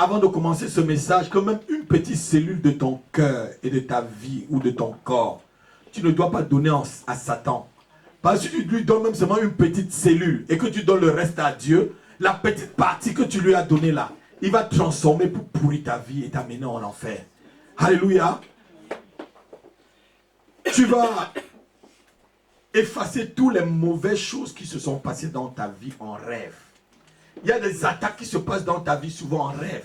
Avant de commencer ce message, que même une petite cellule de ton cœur et de ta vie ou de ton corps, tu ne dois pas donner à Satan. Parce que si tu lui donnes même seulement une petite cellule et que tu donnes le reste à Dieu, la petite partie que tu lui as donnée là, il va transformer pour pourrir ta vie et t'amener en enfer. Alléluia. Tu vas effacer toutes les mauvaises choses qui se sont passées dans ta vie en rêve. Il y a des attaques qui se passent dans ta vie souvent en rêve.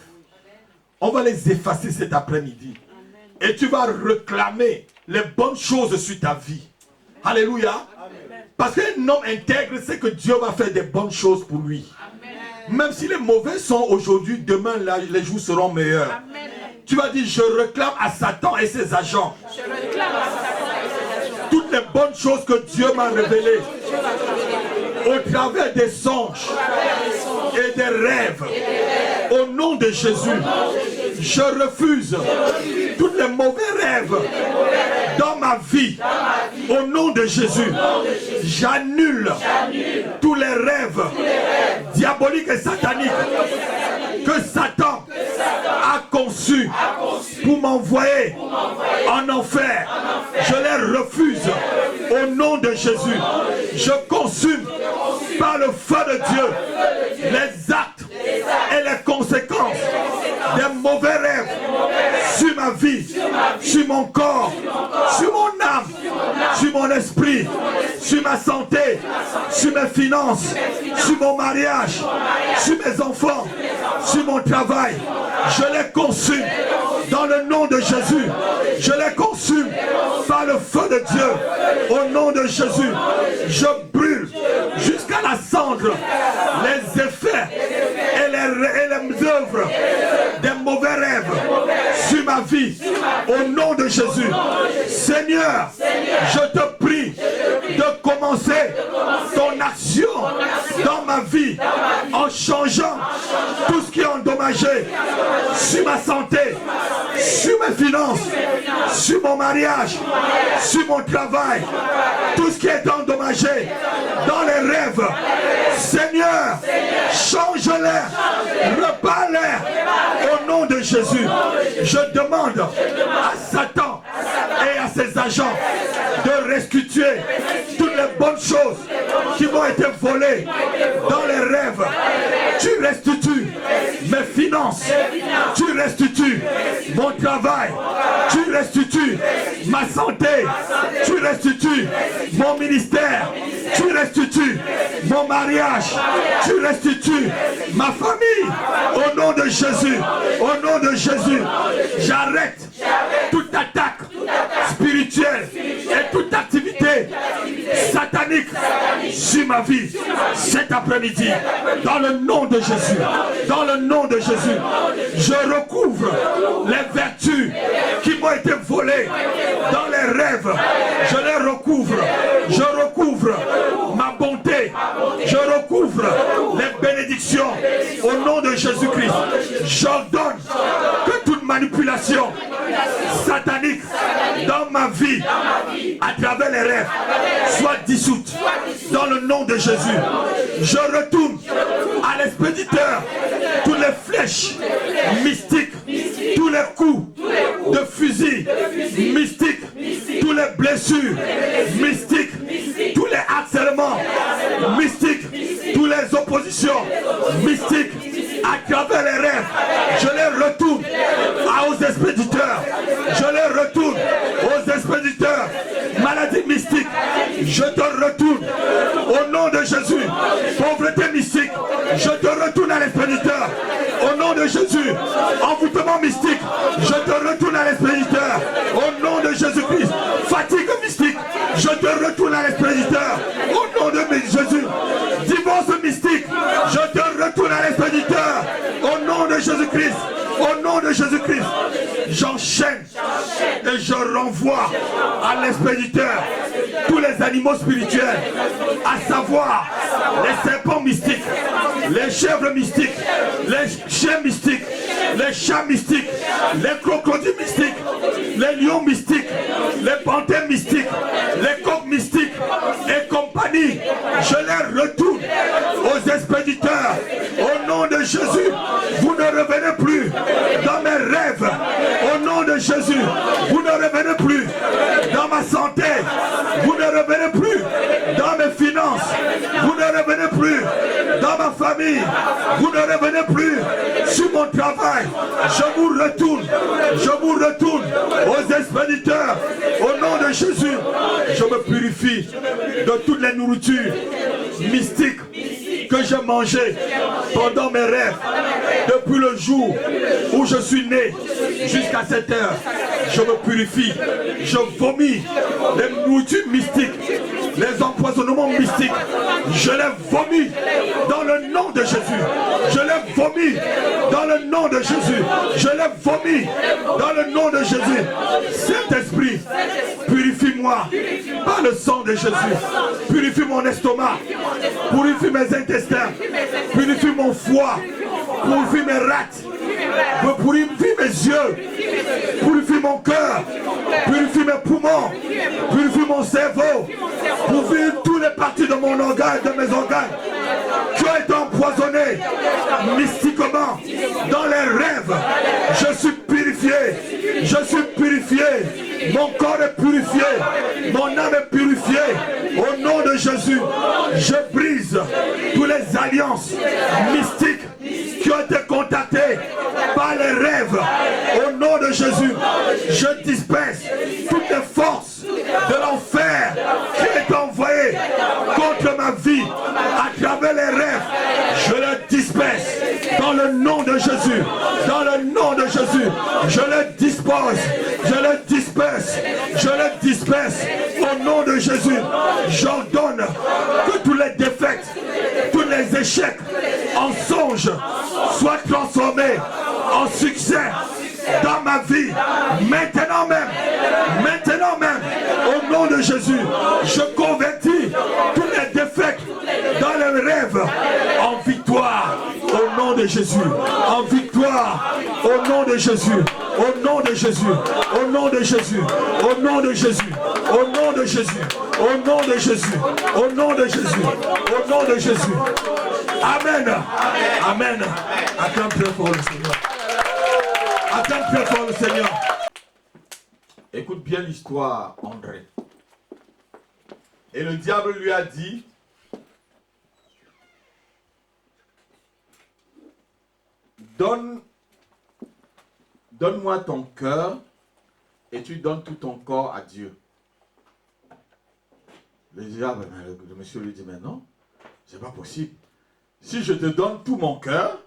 On va les effacer cet après-midi. Et tu vas réclamer les bonnes choses sur ta vie. Alléluia. Parce qu'un homme intègre sait que Dieu va faire des bonnes choses pour lui. Même si les mauvais sont aujourd'hui, demain les jours seront meilleurs. Tu vas dire, je réclame à Satan et ses agents toutes les bonnes choses que Dieu m'a révélées au travers des songes et des rêves. Au nom de Jésus, je refuse tous les mauvais rêves dans ma vie. Au nom de Jésus, j'annule tous les rêves diaboliques et sataniques que Satan a conçus pour m'envoyer en enfer. Je les refuse au nom de Jésus. Je consume par le feu de Dieu les actes et les conséquences des mauvais rêves sur ma vie, sur mon corps, sur mon âme, sur mon esprit, sur ma santé, sur mes finances, sur mon mariage, sur mes enfants, sur mon travail. Je les consume dans le nom de Jésus. Je les consume par le feu de Dieu. Au nom de Jésus, je brûle jusqu'à la cendre les effets et les œuvres des mauvais rêves sur ma vie. Au nom de Jésus, Seigneur, je te prie de commencer ton action dans ma vie en changeant tout ce qui est endommagé sur ma santé, sur mes finances, sur mon mariage, sur mon travail, tout ce qui est endommagé dans les rêves. Seigneur, change-les, repars-les au nom de Jésus. Je demande à Satan et à ses agents de restituer toutes les bonnes choses qui m'ont été volées dans les rêves. Tu restitues mes finances, tu restitues mon travail, tu restitues ma santé, tu restitues mon ministère, tu restitues mon mariage, tu restitues ma famille. Au nom de Jésus, au nom de Jésus, j'arrête toute attaque spirituelle et toute activité satanique sur ma vie cet après-midi. Dans le nom de Jésus, dans le nom de Jésus, je recouvre les vertus qui m'ont été volées dans les rêves. Je les recouvre. Je recouvre ma bonté. Je recouvre les bénédictions au nom de Jésus-Christ. J'ordonne que toute manipulation satanique dans ma vie à travers les rêves soit dissoute dans le nom de Jésus. Je retourne à l'expéditeur toutes les flèches mystiques, tous les coups de fusil mystiques, toutes les blessures mystiques, tous les harcèlements mystiques, toutes les oppositions mystiques à travers les rêves. Je les retourne aux expéditeurs. Je les retourne aux expéditeurs. Maladie mystique, je te retourne au nom de Jésus. Pauvreté mystique, je te retourne à l'expéditeur. Au nom de Jésus. Envoûtement mystique, je te retourne à l'expéditeur. Au nom de Jésus-Christ. Fatigue mystique, je te retourne à l'expéditeur. Au nom de Jésus. Divorce mystique, je te retourne à l'expéditeur. Au nom de Jésus-Christ. Au nom de Jésus-Christ. J'enchaîne Et je renvoie à l'expéditeur tous les animaux spirituels, à savoir les serpents mystiques, les chèvres mystiques, les chiens mystiques, les chats mystiques, les crocodiles mystiques, les lions mystiques, les panthères mystiques, les coqs mystiques et compagnie. Je les retourne aux expéditeurs. Au nom de Jésus, vous ne revenez plus dans mes rêves. Au nom de Jésus, vous ne revenez plus dans ma santé. Vous ne revenez plus dans mes finances. Vous ne revenez plus dans ma famille. Vous ne revenez plus sur mon travail. Je vous retourne aux expéditeurs. Au nom de Jésus, je me purifie de toutes les nourritures mystiques que j'ai mangées pendant mes rêves. Depuis le jour où je suis né jusqu'à cette heure, je me purifie. Je vomis les nourritures mystiques, les empoisonnements mystiques. Je les vomis dans le nom de Jésus. Je les vomis dans le nom de Jésus. Je les vomis dans le nom de Jésus. Saint-Esprit, purifie-moi par le sang de Jésus. Purifie mon estomac. Purifie mes intestins. Purifie mon foie. Purifie mes rats. Purifie mes yeux. Purifie mon cœur. Purifie mes poumons. Purifie mon cerveau. Purifie toutes les parties de mon organe, de mes organes qui ont été empoisonnés mystiquement dans les rêves. Je suis purifié. Je suis purifié. Mon corps est purifié. Mon âme est purifiée. Au nom de Jésus, je brise toutes les alliances mystiques qui ont été contactées par les rêves. Au nom de Jésus, je disperse toutes les forces de l'enfer qui est envoyé contre ma vie à travers les rêves. Je le disperse dans le nom de Jésus. Dans le nom de Jésus, je le dispose. Je le disperse. Je le disperse. Au nom de Jésus, j'ordonne que tous les défaites, tous les échecs en songe soient transformés en succès dans ma vie. Maintenant même, au nom de Jésus, je convertis toutes les défaites dans les rêves en victoire. Au nom de Jésus, en victoire. Au nom de Jésus, au nom de Jésus, au nom de Jésus, au nom de Jésus, au nom de Jésus, au nom de Jésus, au nom de Jésus, au nom de Jésus. Amen. Amen. Attends très fort le Seigneur. Attends très fort le Seigneur. Écoute bien l'histoire, André. Et le diable lui a dit, donne-moi ton cœur et tu donnes tout ton corps à Dieu. Le diable, le monsieur lui dit, mais non, c'est pas possible. Si je te donne tout mon cœur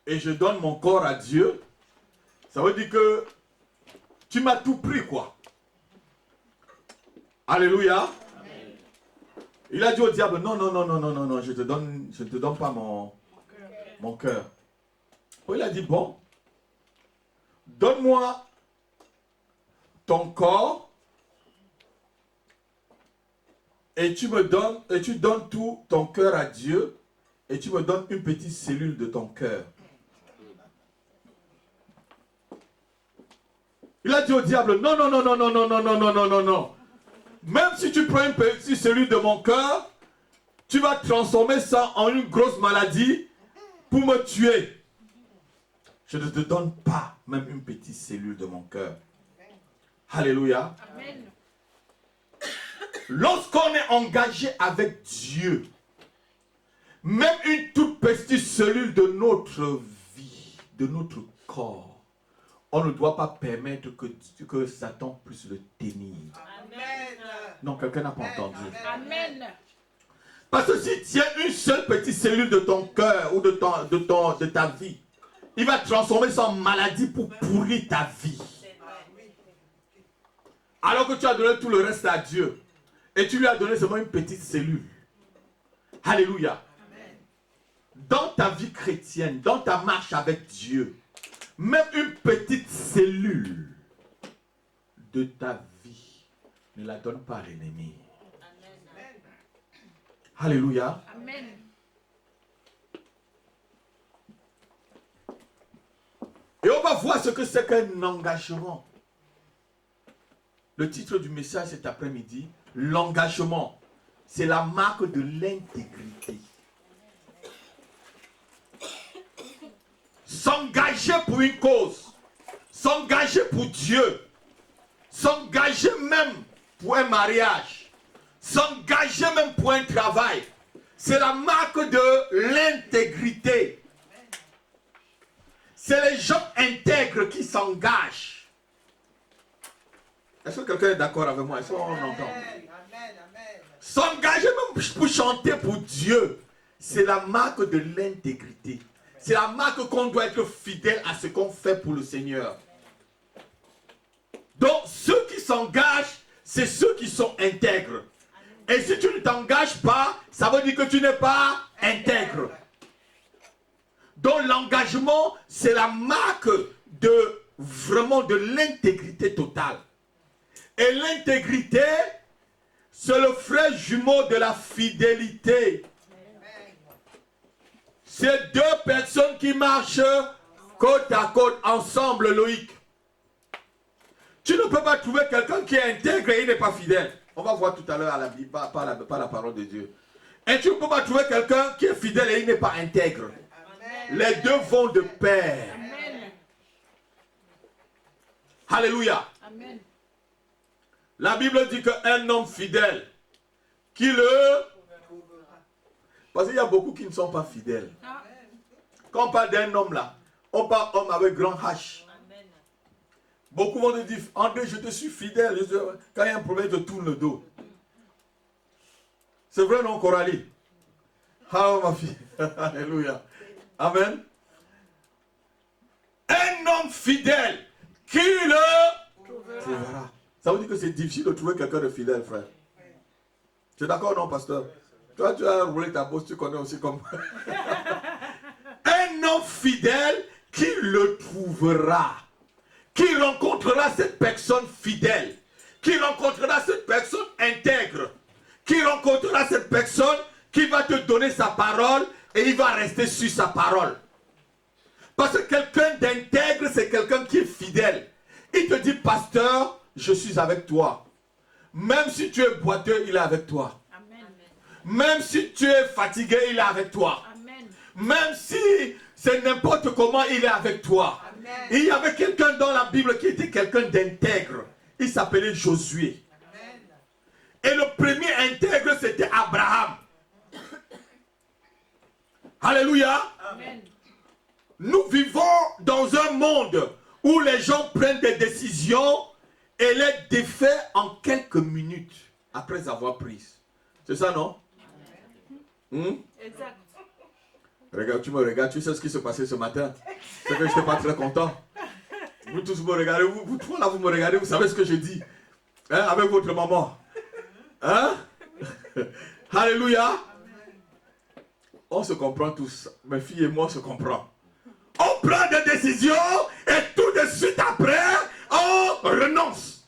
et je donne mon corps à Dieu, ça veut dire que tu m'as tout pris, quoi. Alléluia. Amen. Il a dit au diable, non, je te donne pas mon cœur. Il a dit, bon, donne-moi ton corps et tu donnes tout ton cœur à Dieu et tu me donnes une petite cellule de ton cœur. Il a dit au diable, non. Même si tu prends une petite cellule de mon cœur, tu vas transformer ça en une grosse maladie pour me tuer. Je ne te donne pas même une petite cellule de mon cœur. Alléluia. Amen. Lorsqu'on est engagé avec Dieu, même une toute petite cellule de notre vie, de notre corps, on ne doit pas permettre que Satan puisse le tenir. Amen. Non, quelqu'un n'a pas entendu. Amen. Parce que si tu as une seule petite cellule de ton cœur ou de ta vie, il va transformer ça en maladie pour pourrir ta vie. Alors que tu as donné tout le reste à Dieu. Et tu lui as donné seulement une petite cellule. Alléluia. Amen. Dans ta vie chrétienne, dans ta marche avec Dieu, même une petite cellule de ta vie, ne la donne pas à l'ennemi. Alléluia. Amen. Et on va voir ce que c'est qu'un engagement. Le titre du message cet après-midi, l'engagement, c'est la marque de l'intégrité. S'engager pour une cause, s'engager pour Dieu, s'engager même pour un mariage, s'engager même pour un travail, c'est la marque de l'intégrité. C'est les gens intègres qui s'engagent. Est-ce que quelqu'un est d'accord avec moi? Est-ce qu'on entend? S'engager même pour chanter pour Dieu, c'est la marque de l'intégrité. C'est la marque qu'on doit être fidèle à ce qu'on fait pour le Seigneur. Donc, ceux qui s'engagent, c'est ceux qui sont intègres. Et si tu ne t'engages pas, ça veut dire que tu n'es pas intègre. Donc, l'engagement, c'est la marque de vraiment de l'intégrité totale. Et l'intégrité, c'est le frère jumeau de la fidélité. C'est deux personnes qui marchent côte à côte, ensemble, Loïc. Tu ne peux pas trouver quelqu'un qui est intègre et il n'est pas fidèle. On va voir tout à l'heure à la Bible, par la parole de Dieu. Et tu ne peux pas trouver quelqu'un qui est fidèle et il n'est pas intègre. Amen. Les deux vont de pair. Amen. Alléluia. Amen. La Bible dit qu'un homme fidèle, qui le... Parce qu'il y a beaucoup qui ne sont pas fidèles. Quand on parle d'un homme là, on parle homme avec grand H. Amen. Beaucoup vont te dire, André, je te suis fidèle. Quand il y a un problème, je te tourne le dos. C'est vrai, non, Coralie? Ah, ma fille. Alléluia. Amen. Un homme fidèle qui le trouvera. Ça veut dire que c'est difficile de trouver quelqu'un de fidèle, frère. Tu es d'accord, non, pasteur? Toi, tu as roulé ta bosse, tu connais aussi comme... Un homme fidèle qui le trouvera. Qui rencontrera cette personne fidèle. Qui rencontrera cette personne intègre. Qui rencontrera cette personne qui va te donner sa parole et il va rester sur sa parole. Parce que quelqu'un d'intègre, c'est quelqu'un qui est fidèle. Il te dit, pasteur, je suis avec toi. Même si tu es boiteux, il est avec toi. Amen. Même si tu es fatigué, il est avec toi. Amen. Même si c'est n'importe comment, il est avec toi. Amen. Il y avait quelqu'un dans la Bible qui était quelqu'un d'intègre. Il s'appelait Josué. Amen. Et le premier intègre, c'était Abraham. Alléluia. Amen. Nous vivons dans un monde où les gens prennent des décisions et les défait en quelques minutes après avoir prise. C'est ça, non? Exact. Regarde, tu me regardes, tu sais ce qui s'est passé ce matin. C'est que je n'étais pas très content. Vous tous me regardez, vous trois là, vous me regardez, vous savez ce que je dis. Hein, avec votre maman. Hein? Alléluia. On se comprend tous. Mes filles et moi, on se comprend. On prend des décisions et tout de suite après, on renonce.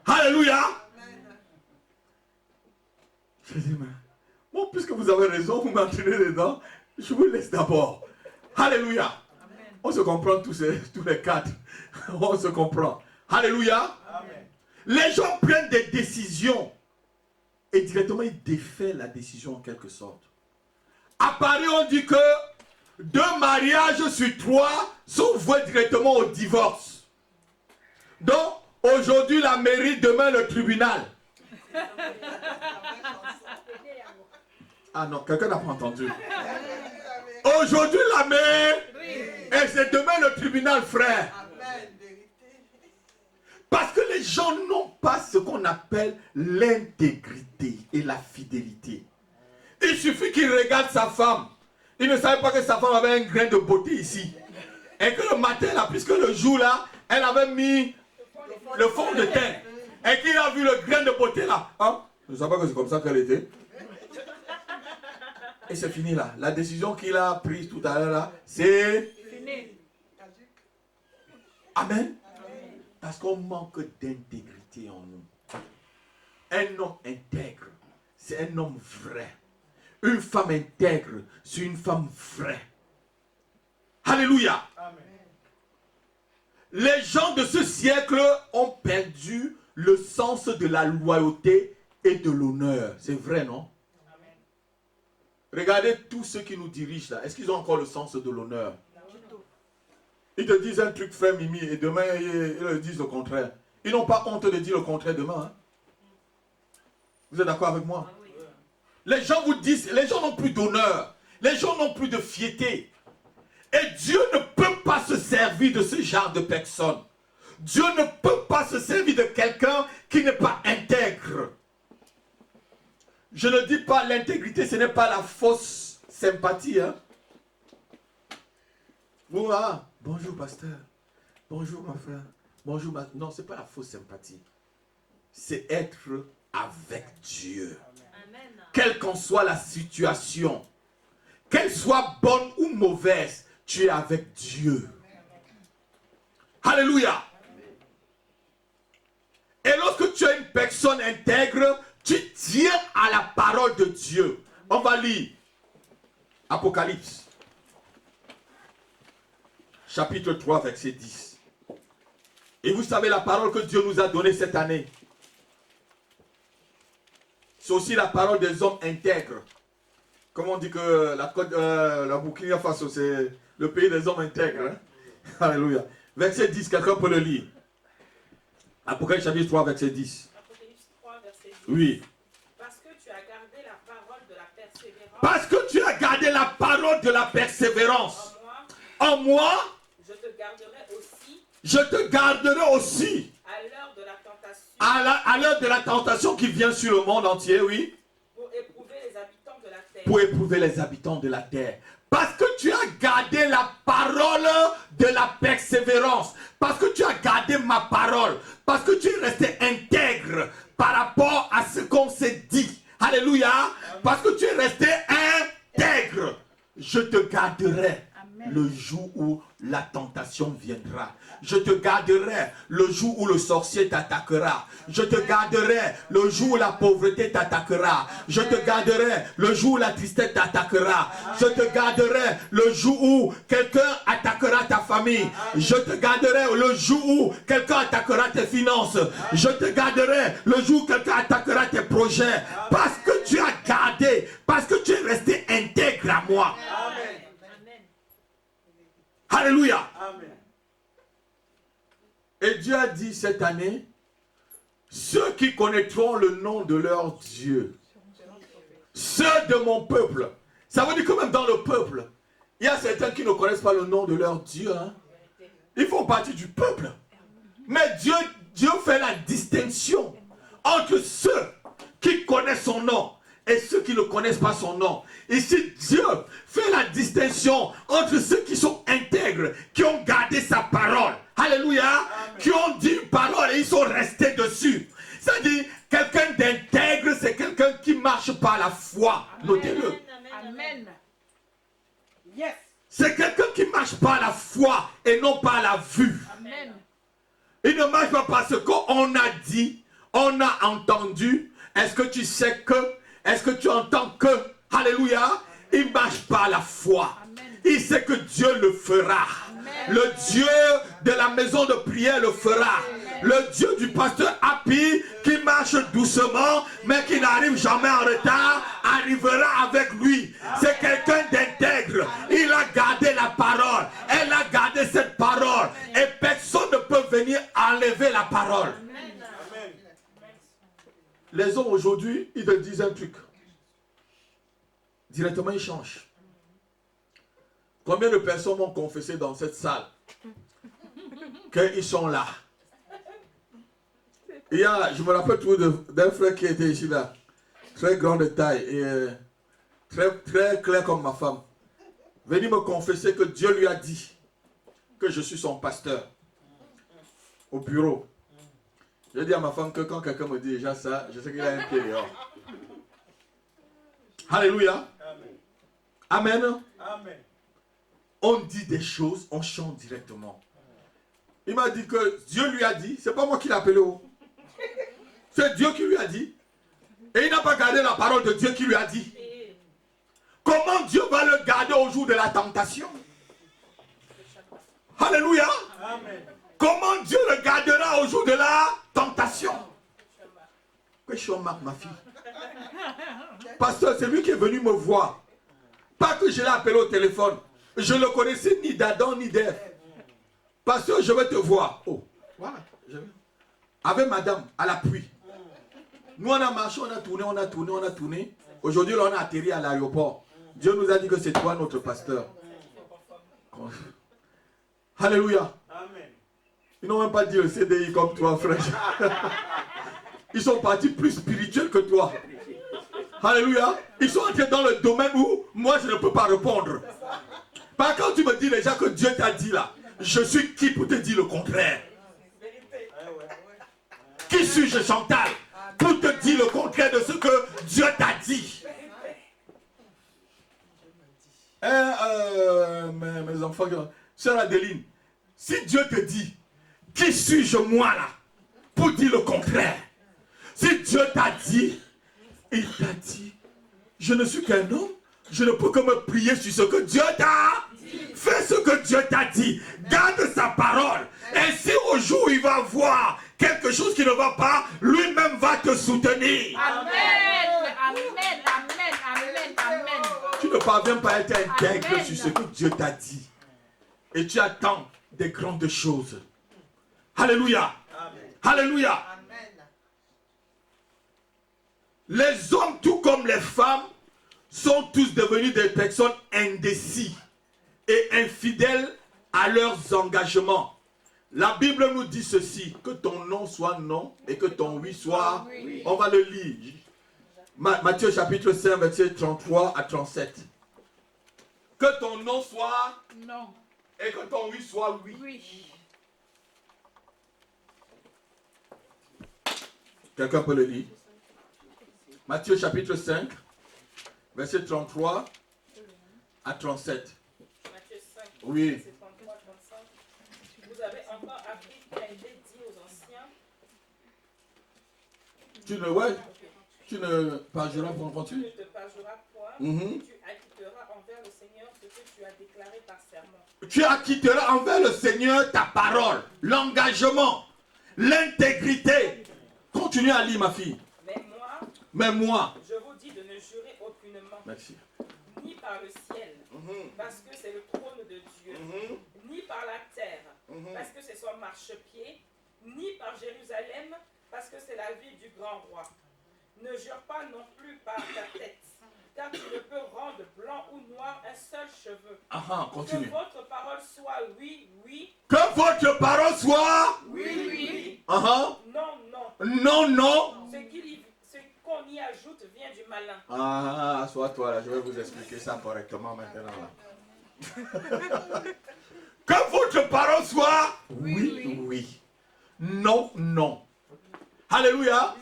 Alléluia. Je dis, mais bon, puisque vous avez raison, vous m'entraînez dedans, je vous laisse d'abord. Alléluia. Amen. On se comprend tous les quatre. On se comprend. Alléluia. Amen. Les gens prennent des décisions et directement ils défait la décision en quelque sorte. À Paris, on dit que 2 mariages sur 3 sont voués directement au divorce. Donc, aujourd'hui la mairie, demain le tribunal. Ah non, quelqu'un n'a pas entendu. Aujourd'hui la mairie, et c'est demain le tribunal, frère. Parce que les gens n'ont pas ce qu'on appelle l'intégrité et la fidélité. Il suffit qu'il regarde sa femme. Il ne savait pas que sa femme avait un grain de beauté ici. Et que le matin, là, puisque le jour là, elle avait mis le fond de teint. Et qu'il a vu le grain de beauté là. Hein? Je ne savais pas que c'est comme ça qu'elle était. Et c'est fini là. La décision qu'il a prise tout à l'heure là, c'est fini. Amen. Parce qu'on manque d'intégrité en nous. Un homme intègre, c'est un homme vrai. Une femme intègre, c'est une femme vraie. Alléluia. Amen. Les gens de ce siècle ont perdu le sens de la loyauté et de l'honneur. C'est vrai, non? Amen. Regardez tous ceux qui nous dirigent là. Est-ce qu'ils ont encore le sens de l'honneur? Ils te disent un truc, frère Mimi, et demain ils leur disent le contraire. Ils n'ont pas honte de dire le contraire demain. Hein? Vous êtes d'accord avec moi? Oui. Les gens vous disent, les gens n'ont plus d'honneur. Les gens n'ont plus de fierté. Et Dieu ne peut pas se servir de ce genre de personnes. Dieu ne peut pas se servir de quelqu'un qui n'est pas intègre. Je ne dis pas l'intégrité, ce n'est pas la fausse sympathie. Hein? Voilà. Bonjour pasteur. Bonjour ma frère. Bonjour ma... Non, ce n'est pas la fausse sympathie. C'est être avec Dieu. Amen. Quelle qu'en soit la situation, qu'elle soit bonne ou mauvaise, tu es avec Dieu. Alléluia. Et lorsque tu es une personne intègre, tu tiens à la parole de Dieu. On va lire Apocalypse, chapitre 3, verset 10. Et vous savez la parole que Dieu nous a donnée cette année. C'est aussi la parole des hommes intègres. Comme on dit que la Burkina Faso, c'est le pays des hommes intègres. Hein? Alléluia. Verset 10, quelqu'un peut le lire. Apocalypse chapitre 3, verset 10. Apocalypse 3, verset 10. Oui. Parce que tu as gardé la parole de la persévérance. Parce que tu as gardé la parole de la persévérance. En moi, je te garderai aussi. Je te garderai aussi. À l'heure de la tentation. À l'heure de la tentation qui vient sur le monde entier, oui. Pour éprouver les habitants de la terre. Pour éprouver les habitants de la terre. Parce que tu as gardé la parole de la persévérance. Parce que tu as gardé ma parole. Parce que tu es resté intègre par rapport à ce qu'on s'est dit. Alléluia. Parce que tu es resté intègre. Je te garderai. Amen. Le jour où la tentation viendra. Je te garderai le jour où le sorcier t'attaquera. Je te garderai le jour où la pauvreté t'attaquera. Je te garderai le jour où la tristesse t'attaquera. Je te garderai le jour où quelqu'un attaquera ta famille. Je te garderai le jour où quelqu'un attaquera tes finances. Je te garderai le jour où quelqu'un attaquera tes projets. Parce que tu as gardé, parce que tu es resté intègre à moi. Amen. Alléluia. Amen. Et Dieu a dit cette année, ceux qui connaîtront le nom de leur Dieu, ceux de mon peuple. Ça veut dire que même dans le peuple, il y a certains qui ne connaissent pas le nom de leur Dieu. Hein? Ils font partie du peuple. Mais Dieu fait la distinction entre ceux qui connaissent son nom et ceux qui ne connaissent pas son nom. Ici, Dieu fait la distinction entre ceux qui sont intègres, qui ont gardé sa parole. Alléluia. Amen. Qui ont dit une parole et ils sont restés dessus. C'est-à-dire, quelqu'un d'intègre, c'est quelqu'un qui marche par la foi. Notez-le. Amen. Yes. C'est quelqu'un qui marche par la foi et non par la vue. Amen. Il ne marche pas parce qu'on a dit, on a entendu. Est-ce que tu sais que? Est-ce que tu entends que? Alléluia. Amen. Il marche par la foi. Amen. Il sait que Dieu le fera. Amen. Le Dieu de la maison de prière le fera. Amen. Le Dieu du pasteur Happy qui marche doucement mais qui n'arrive jamais en retard arrivera avec lui. C'est quelqu'un d'intègre. Il a gardé la parole. Elle a gardé cette parole. Et personne ne peut venir enlever la parole. Amen. Les hommes aujourd'hui, ils te disent un truc. Directement, ils changent. Combien de personnes m'ont confessé dans cette salle qu'ils sont là? Il y a, je me rappelle toujours d'un frère qui était ici là, très grand de taille et très clair comme ma femme. Venu me confesser que Dieu lui a dit que je suis son pasteur au bureau. Je dis à ma femme que quand quelqu'un me dit déjà ça, je sais qu'il a un pied dehors. Alléluia. Amen. Amen. On dit des choses, on chante directement. Il m'a dit que Dieu lui a dit, c'est pas moi qui l'ai appelé. C'est Dieu qui lui a dit. Et il n'a pas gardé la parole de Dieu qui lui a dit. Comment Dieu va le garder au jour de la tentation? Alléluia. Amen. Comment Dieu le gardera au jour de la tentation? Que je remarque ma fille. Pasteur, c'est lui qui est venu me voir. Pas que je l'ai appelé au téléphone. Je ne le connaissais ni d'Adam ni d'Ève. Pasteur, je vais te voir. Oh, voilà. Avec madame, à l'appui. Nous, on a marché, on a tourné, on a tourné, on a tourné. Aujourd'hui, là, on a atterri à l'aéroport. Dieu nous a dit que c'est toi notre pasteur. Alléluia. Amen. Ils n'ont même pas dit le CDI comme toi, frère. Ils sont partis plus spirituels que toi. Alléluia. Ils sont entrés dans le domaine où moi, je ne peux pas répondre. Pas quand tu me dis déjà que Dieu t'a dit là, je suis qui pour te dire le contraire? Qui suis-je, Chantal, pour te dire le contraire de ce que Dieu t'a dit? Mes enfants, sœur Adeline, si Dieu te dit, qui suis-je moi là, pour dire le contraire? Si Dieu t'a dit, il t'a dit, je ne suis qu'un homme, je ne peux que me plier sur ce que Dieu t'a dit. Fais ce que Dieu t'a dit, garde sa parole. Et si au jour où il va voir quelque chose qui ne va pas, lui-même va te soutenir. Amen, amen, amen, amen, amen. Tu ne parviens pas à être intègre sur ce que Dieu t'a dit. Et tu attends des grandes choses. Alléluia. Amen. Alléluia. Amen. Les hommes, tout comme les femmes, sont tous devenus des personnes indécis et infidèles à leurs engagements. La Bible nous dit ceci, que ton non soit non et que ton oui soit oui. On va le lire. Matthieu chapitre 5, versets 33 à 37. Que ton non soit non et que ton oui soit oui. Oui. Quelqu'un peut le lire? Matthieu chapitre 5, verset 33 à 37. Matthieu 5, oui. Verset 33 à 35. Vous avez encore appris qu'il a été dit aux anciens. Tu ne parleras point. Tu ne te parleras point. Tu acquitteras envers le Seigneur ce que tu as déclaré par serment. Tu acquitteras envers le Seigneur ta parole, l'engagement, l'intégrité. Continue à lire, ma fille. Mais moi, je vous dis de ne jurer aucunement. Merci. Ni par le ciel, parce que c'est le trône de Dieu, ni par la terre, parce que c'est son marchepied, ni par Jérusalem, parce que c'est la ville du grand roi. Ne jure pas non plus par ta tête, car tu ne peux rendre blanc ou noir un seul cheveu. Continue. Que votre parole soit oui, oui. Que votre parole soit oui, oui. Non, non. Non, non. Ce qu'on y ajoute vient du malin. Assois-toi là, je vais vous expliquer ça correctement maintenant là. Que votre parole soit oui. Non, non. Alléluia.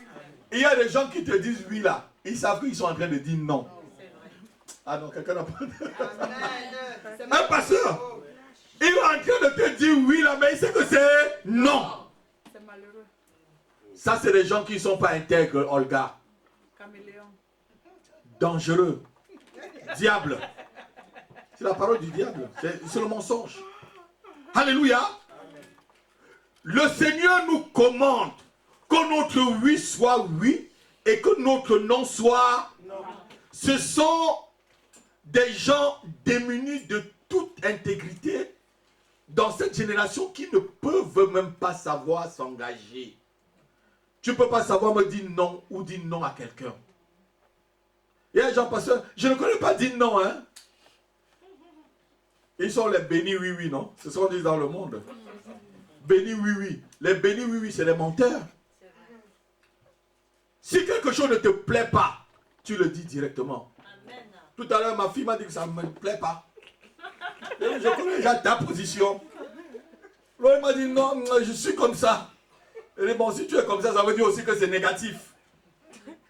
Il y a des gens qui te disent oui là. Ils savent qu'ils sont en train de dire non. Ah non, quelqu'un n'a pas... Un pasteur, il est en train de te dire oui là, mais il sait que c'est non. C'est malheureux. Ça, c'est des gens qui ne sont pas intègres, Olga. Caméléon. Dangereux. Diable. C'est la parole du diable. C'est le mensonge. Alléluia. Le Seigneur nous commande que notre oui soit oui et que notre non soit non. Ce sont des gens démunis de toute intégrité dans cette génération qui ne peuvent même pas savoir s'engager. Tu ne peux pas savoir me dire non ou dire non à quelqu'un. Il y a des gens, pasteur, je ne connais pas dire non, hein. Ils sont les bénis oui, non? C'est ce qu'on dit dans le monde. Bénis oui. Les bénis oui, c'est les menteurs. Si quelque chose ne te plaît pas, tu le dis directement. Amen. Tout à l'heure, ma fille m'a dit que ça ne me plaît pas. Je connais déjà ta position. L'autre m'a dit non, je suis comme ça. Et bon, si tu es comme ça veut dire aussi que c'est négatif.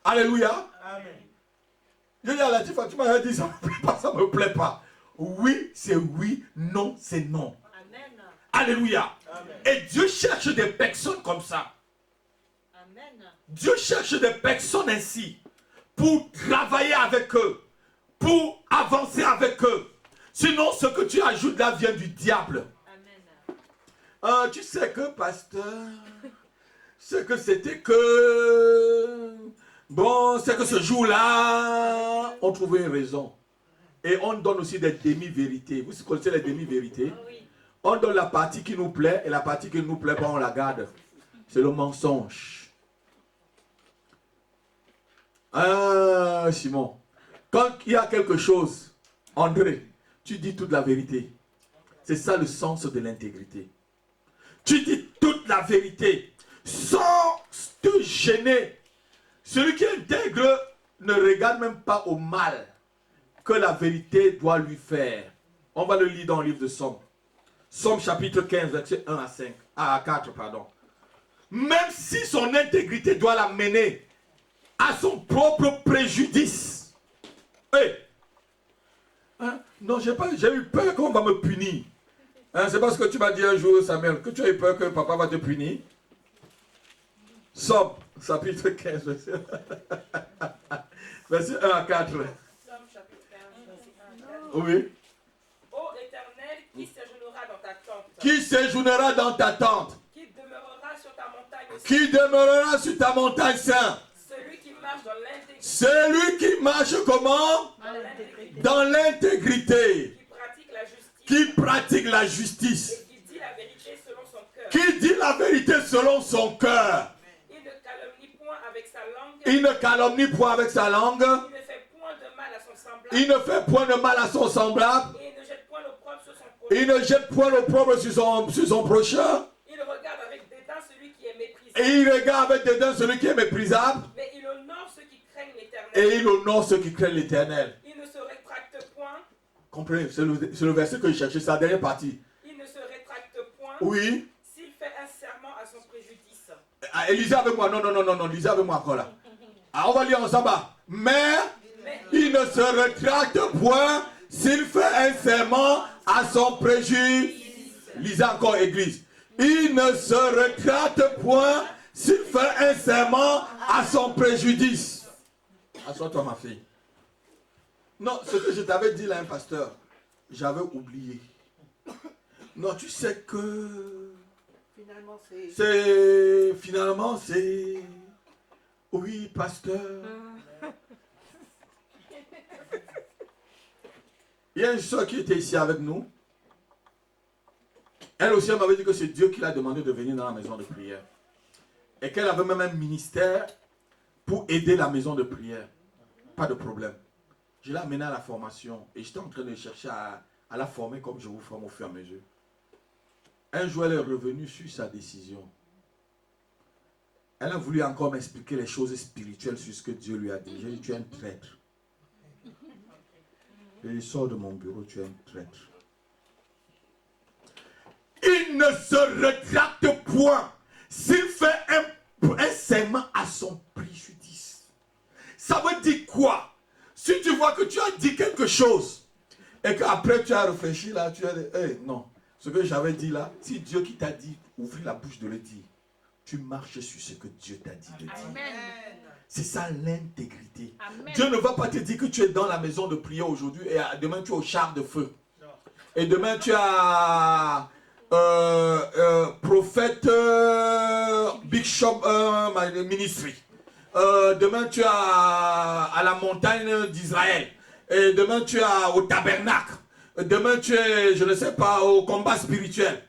Alléluia. Amen. Je dis à la Tifa, tu m'as dit ça ne me plaît pas, ça ne me plaît pas. Oui, c'est oui, non, c'est non. Amen. Alléluia. Et Dieu cherche des personnes comme ça. Dieu cherche des personnes ainsi pour travailler avec eux, pour avancer avec eux. Sinon, ce que tu ajoutes là vient du diable. Tu sais que, pasteur, c'est que c'était que... Bon, c'est que ce jour-là, on trouvait une raison. Et on donne aussi des demi-vérités. Vous connaissez les demi-vérités? On donne la partie qui nous plaît et la partie qui ne nous plaît pas, on la garde. C'est le mensonge. Ah, Simon. Quand il y a quelque chose, André, tu dis toute la vérité. C'est ça le sens de l'intégrité. Tu dis toute la vérité sans te gêner. Celui qui est intègre ne regarde même pas au mal que la vérité doit lui faire. On va le lire dans le livre de Somme. Somme chapitre 15, verset 1 à 4, pardon. Même si son intégrité doit l'amener à son propre préjudice. Hey. Hein? Non, j'ai eu peur qu'on va me punir. Hein, c'est parce que tu m'as dit un jour, Samuel, que tu as eu peur que papa va te punir. Somme, chapitre 15, verset 1 à 4. Somme chapitre 15, verset 1 à 4. Oui. Ô Éternel, qui séjournera dans ta tente? Qui séjournera dans ta tente? Qui demeurera sur ta montagne sainte? Qui demeurera sur ta montagne sainte? Celui qui marche dans l'intégrité. Celui qui marche comment? Dans l'intégrité. Qui pratique la justice. Qui pratique la justice. Et qui dit la vérité selon son cœur. Qui dit la vérité selon son cœur. Il ne calomnie point avec sa langue. Il ne calomnie point avec sa langue. Il ne fait point de mal à son semblable. Il ne fait point de mal à son semblable. Et il ne jette point l'opprobre sur son prochain. Il ne jette point l'opprobre sur son prochain. Il regarde avec dédain celui qui est méprisable. Et il regarde avec dédain celui qui est méprisable. Mais il honore ceux qui craignent l'Éternel. Et il honore ceux qui craignent l'Éternel. Il ne se rétracte point. Comprenez, c'est le verset que je cherchais, c'est la dernière partie. Il ne se rétracte point. Oui. S'il fait un serment à son préjudice. Et lisez avec moi, non, lisez avec moi encore là. Ah, on va lire ensemble. Mais il ne se rétracte point s'il fait un serment à son préjudice. Lisez encore, église. Il ne se rétracte point s'il fait un serment à son préjudice. Assois-toi, ma fille. Non, ce que je t'avais dit là, un pasteur, j'avais oublié. Non, tu sais que... Finalement, c'est... Oui, pasteur. Il y a une soeur qui était ici avec nous. Elle aussi, elle m'avait dit que c'est Dieu qui l'a demandé de venir dans la maison de prière. Et qu'elle avait même un ministère pour aider la maison de prière. Pas de problème. Je l'ai amenée à la formation et j'étais en train de chercher à la former comme je vous forme au fur et à mesure. Un jour, elle est revenue sur sa décision. Elle a voulu encore m'expliquer les choses spirituelles sur ce que Dieu lui a dit. J'ai dit, tu es un traître. Et sors de mon bureau, tu es un traître. Il ne se rétracte point s'il fait un serment à son préjudice. Ça veut dire quoi? Si tu vois que tu as dit quelque chose et qu'après tu as réfléchi là, tu as dit, hey, non, ce que j'avais dit là, si Dieu qui t'a dit, ouvre la bouche de le dire, tu marches sur ce que Dieu t'a dit de dire. C'est ça l'intégrité. Dieu ne va pas te dire que tu es dans la maison de prière aujourd'hui et demain tu es au char de feu. Et demain tu as prophète Big Shop Ministry. Demain tu as à la montagne d'Israël. Et demain tu as au tabernacle. Demain tu es, je ne sais pas, au combat spirituel.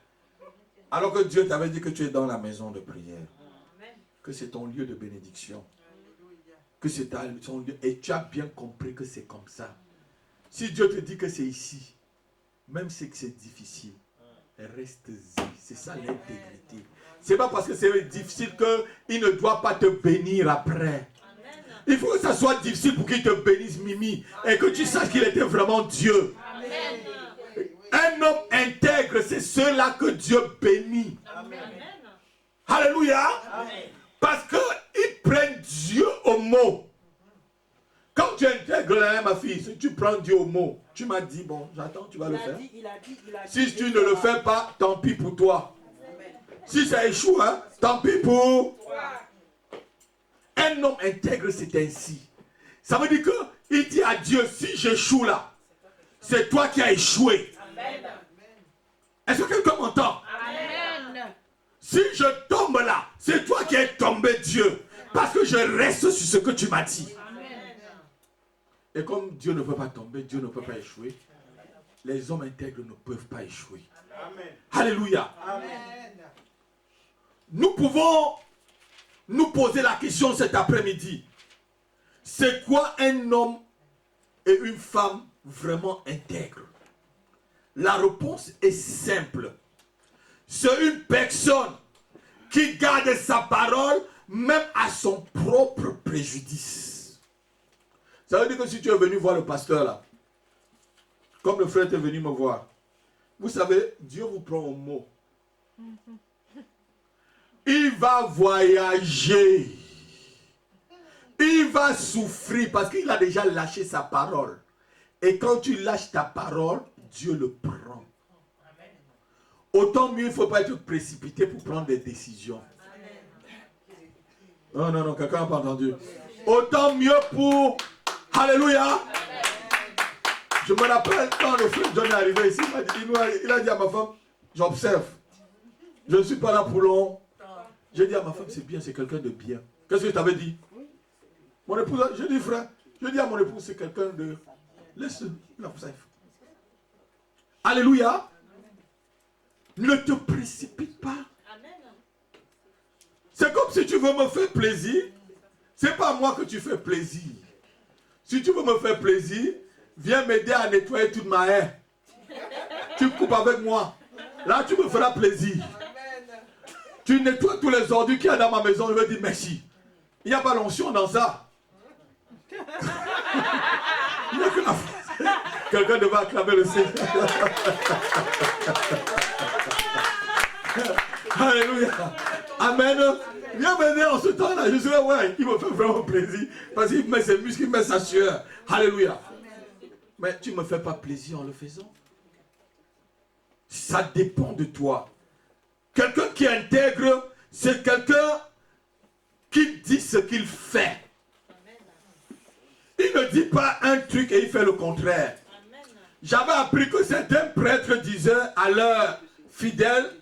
Alors que Dieu t'avait dit que tu es dans la maison de prière. Que c'est ton lieu de bénédiction. Que c'est ton lieu. Et tu as bien compris que c'est comme ça. Si Dieu te dit que c'est ici, même si c'est difficile, reste-y. C'est ça l'intégrité. C'est pas parce que c'est difficile qu'il ne doit pas te bénir après. Il faut que ça soit difficile pour qu'il te bénisse, Mimi. Et que tu saches qu'il était vraiment Dieu. Un homme intègre, c'est ceux-là que Dieu bénit. Alléluia. Parce qu'ils prennent Dieu au mot. Quand tu intègres hein, ma fille, si tu prends Dieu au mot, tu m'as dit, bon, j'attends, tu vas le faire. Si tu ne le fais pas, tant pis pour toi. Si ça échoue, hein, tant pis pour toi. Un homme intègre, c'est ainsi. Ça veut dire qu'il dit à Dieu, si j'échoue là, c'est toi qui as échoué. Amen. Est-ce que quelqu'un m'entend? Amen. Si je tombe là, c'est toi qui es tombé, Dieu. Parce que je reste sur ce que tu m'as dit. Amen. Et comme Dieu ne peut pas tomber, Dieu ne peut pas échouer, les hommes intègres ne peuvent pas échouer. Amen. Alléluia. Amen. Nous pouvons nous poser la question cet après-midi. C'est quoi un homme et une femme vraiment intègres? La réponse est simple. C'est une personne qui garde sa parole même à son propre préjudice. Ça veut dire que si tu es venu voir le pasteur là, comme le frère est venu me voir, vous savez, Dieu vous prend au mot. Il va voyager. Il va souffrir parce qu'il a déjà lâché sa parole. Et quand tu lâches ta parole, Dieu le prend. Autant mieux, il ne faut pas être précipité pour prendre des décisions. Non, non, non, quelqu'un n'a pas entendu. Autant mieux pour... Alléluia. Je me rappelle quand le frère John est arrivé ici, il a dit à ma femme, j'observe. Je ne suis pas là pour long. J'ai dit à ma femme, c'est bien, c'est quelqu'un de bien. Qu'est-ce que je t'avais dit? Mon épouse, je dis frère, je dis à mon épouse, c'est quelqu'un de... Laisse-le, il observe. Alléluia. Ne te précipite pas. C'est comme si tu veux me faire plaisir. C'est pas moi que tu fais plaisir. Si tu veux me faire plaisir, viens m'aider à nettoyer toute ma haie. Tu coupes avec moi. Là, tu me feras plaisir. Tu nettoies tous les ordures qu'il y a dans ma maison. Je vais dire merci. Il n'y a pas l'onction dans ça. Il n'y a que la phrase. Quelqu'un devait acclamer le Seigneur. Alléluia. Amen. Viens m'aider en ce temps-là. Je suis là, ouais, il me fait vraiment plaisir. Parce qu'il met ses muscles, il met sa sueur. Alléluia. Mais tu ne me fais pas plaisir en le faisant. Ça dépend de toi. Quelqu'un qui intègre, c'est quelqu'un qui dit ce qu'il fait. Il ne dit pas un truc et il fait le contraire. J'avais appris que certains prêtres disaient à leurs fidèles,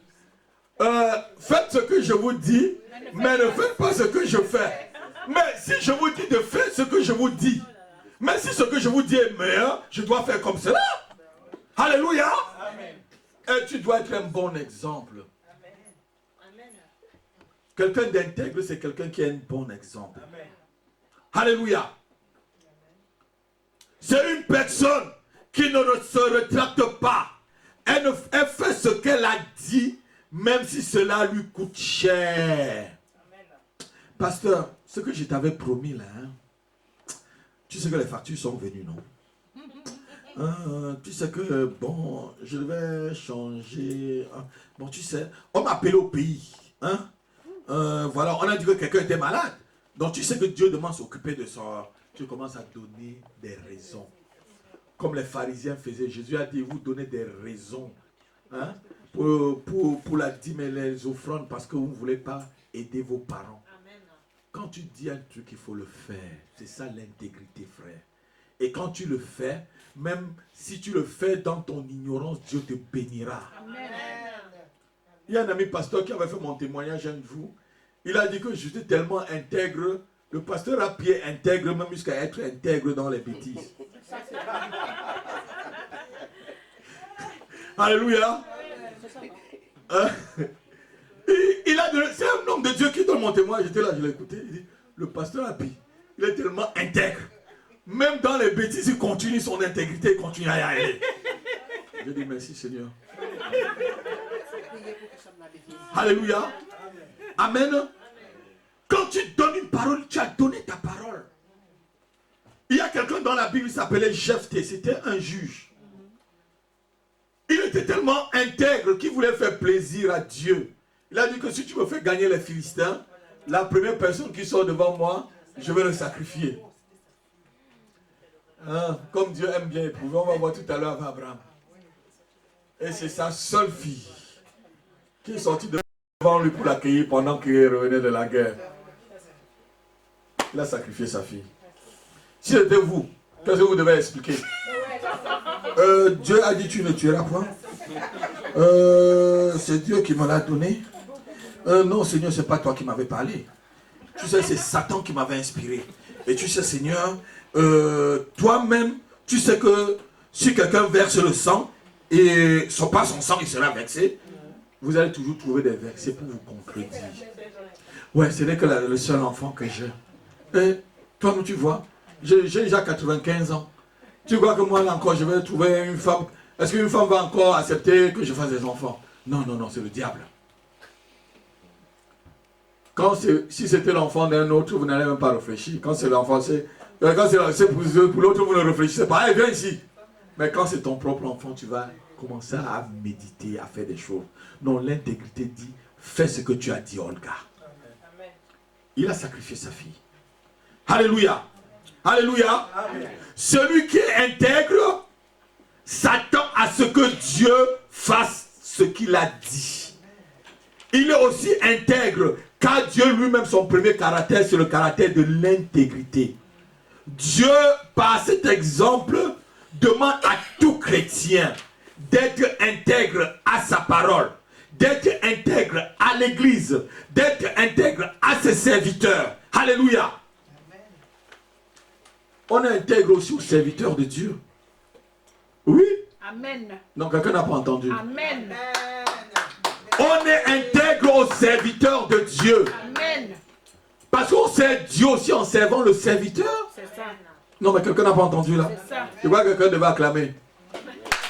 faites ce que je vous dis, mais ne faites pas ce que je fais. Mais si je vous dis de faire ce que je vous dis, mais si ce que je vous dis est meilleur, je dois faire comme cela. Alléluia. Et tu dois être un bon exemple. Quelqu'un d'intègre, c'est quelqu'un qui est un bon exemple. Alléluia. C'est une personne qui ne se rétracte pas. Elle fait ce qu'elle a dit, même si cela lui coûte cher. Pasteur, ce que je t'avais promis là, hein, tu sais que les factures sont venues, non? Tu sais que, bon, je vais changer. Bon, tu sais, on m'a appelé au pays. Hein? Voilà, on a dit que quelqu'un était malade. Donc, tu sais que Dieu demande à s'occuper de ça. Tu commences à donner des raisons. Comme les pharisiens faisaient. Jésus a dit, vous donnez des raisons. Hein? Pour la dîme et les offrandes parce que vous ne voulez pas aider vos parents. Amen. Quand tu dis un truc, il faut le faire. C'est ça l'intégrité, frère. Et quand tu le fais, même si tu le fais dans ton ignorance, Dieu te bénira. Amen. Il y a un ami pasteur qui avait fait mon témoignage un jour. Il a dit que j'étais tellement intègre. Le pasteur a pied intègre, même jusqu'à être intègre dans les bêtises. Alléluia. C'est un homme de Dieu qui donne mon témoignage. J'étais là, je l'ai écouté. Il dit, le pasteur Happy, il est tellement intègre. Même dans les bêtises, il continue son intégrité, il continue à y aller. Je dis merci Seigneur. Alléluia. Amen. Quand tu donnes une parole, tu as donné ta parole. Il y a quelqu'un dans la Bible qui s'appelait Jephthé, c'était un juge. Il était tellement intègre qu'il voulait faire plaisir à Dieu. Il a dit que si tu me fais gagner les Philistins, la première personne qui sort devant moi, je vais le sacrifier. Hein, comme Dieu aime bien éprouver, on va voir tout à l'heure avec Abraham. Et c'est sa seule fille qui est sortie devant lui pour l'accueillir pendant qu'il revenait de la guerre. Il a sacrifié sa fille. Si c'était vous, qu'est-ce que vous devez expliquer? Dieu a dit tu ne tueras point. C'est Dieu qui me l'a donné. Non Seigneur, c'est pas toi qui m'avais parlé. Tu sais, c'est Satan qui m'avait inspiré. Et tu sais Seigneur, toi-même, tu sais que si quelqu'un verse le sang, et pas son sang, il sera vexé, vous allez toujours trouver des versets pour vous contredire. Ouais, ce n'est que le seul enfant que j'ai. Et toi, tu vois, j'ai déjà 95 ans. Tu crois que moi, là encore, je vais trouver une femme. Est-ce qu'une femme va encore accepter que je fasse des enfants? Non, non, non, c'est le diable. Si c'était l'enfant d'un autre, vous n'allez même pas réfléchir. Quand c'est l'enfant, c'est pour l'autre, vous ne réfléchissez pas. Allez, viens ici. Mais quand c'est ton propre enfant, tu vas commencer à méditer, à faire des choses. Non, l'intégrité dit, fais ce que tu as dit, Olga. Amen. Il a sacrifié sa fille. Alléluia. Alléluia. Amen. Celui qui est intègre s'attend à ce que Dieu fasse ce qu'il a dit. Il est aussi intègre, car Dieu lui-même, son premier caractère, c'est le caractère de l'intégrité. Dieu, par cet exemple, demande à tout chrétien d'être intègre à sa parole, d'être intègre à l'église, d'être intègre à ses serviteurs. Alléluia. On est intègre aussi aux serviteurs de Dieu. Oui. Amen. Non, quelqu'un n'a pas entendu. Amen. On est intègre aux serviteurs de Dieu. Amen. Parce qu'on sert Dieu aussi en servant le serviteur. C'est ça. Non, mais quelqu'un n'a pas entendu là. C'est ça. Je vois que quelqu'un devait acclamer.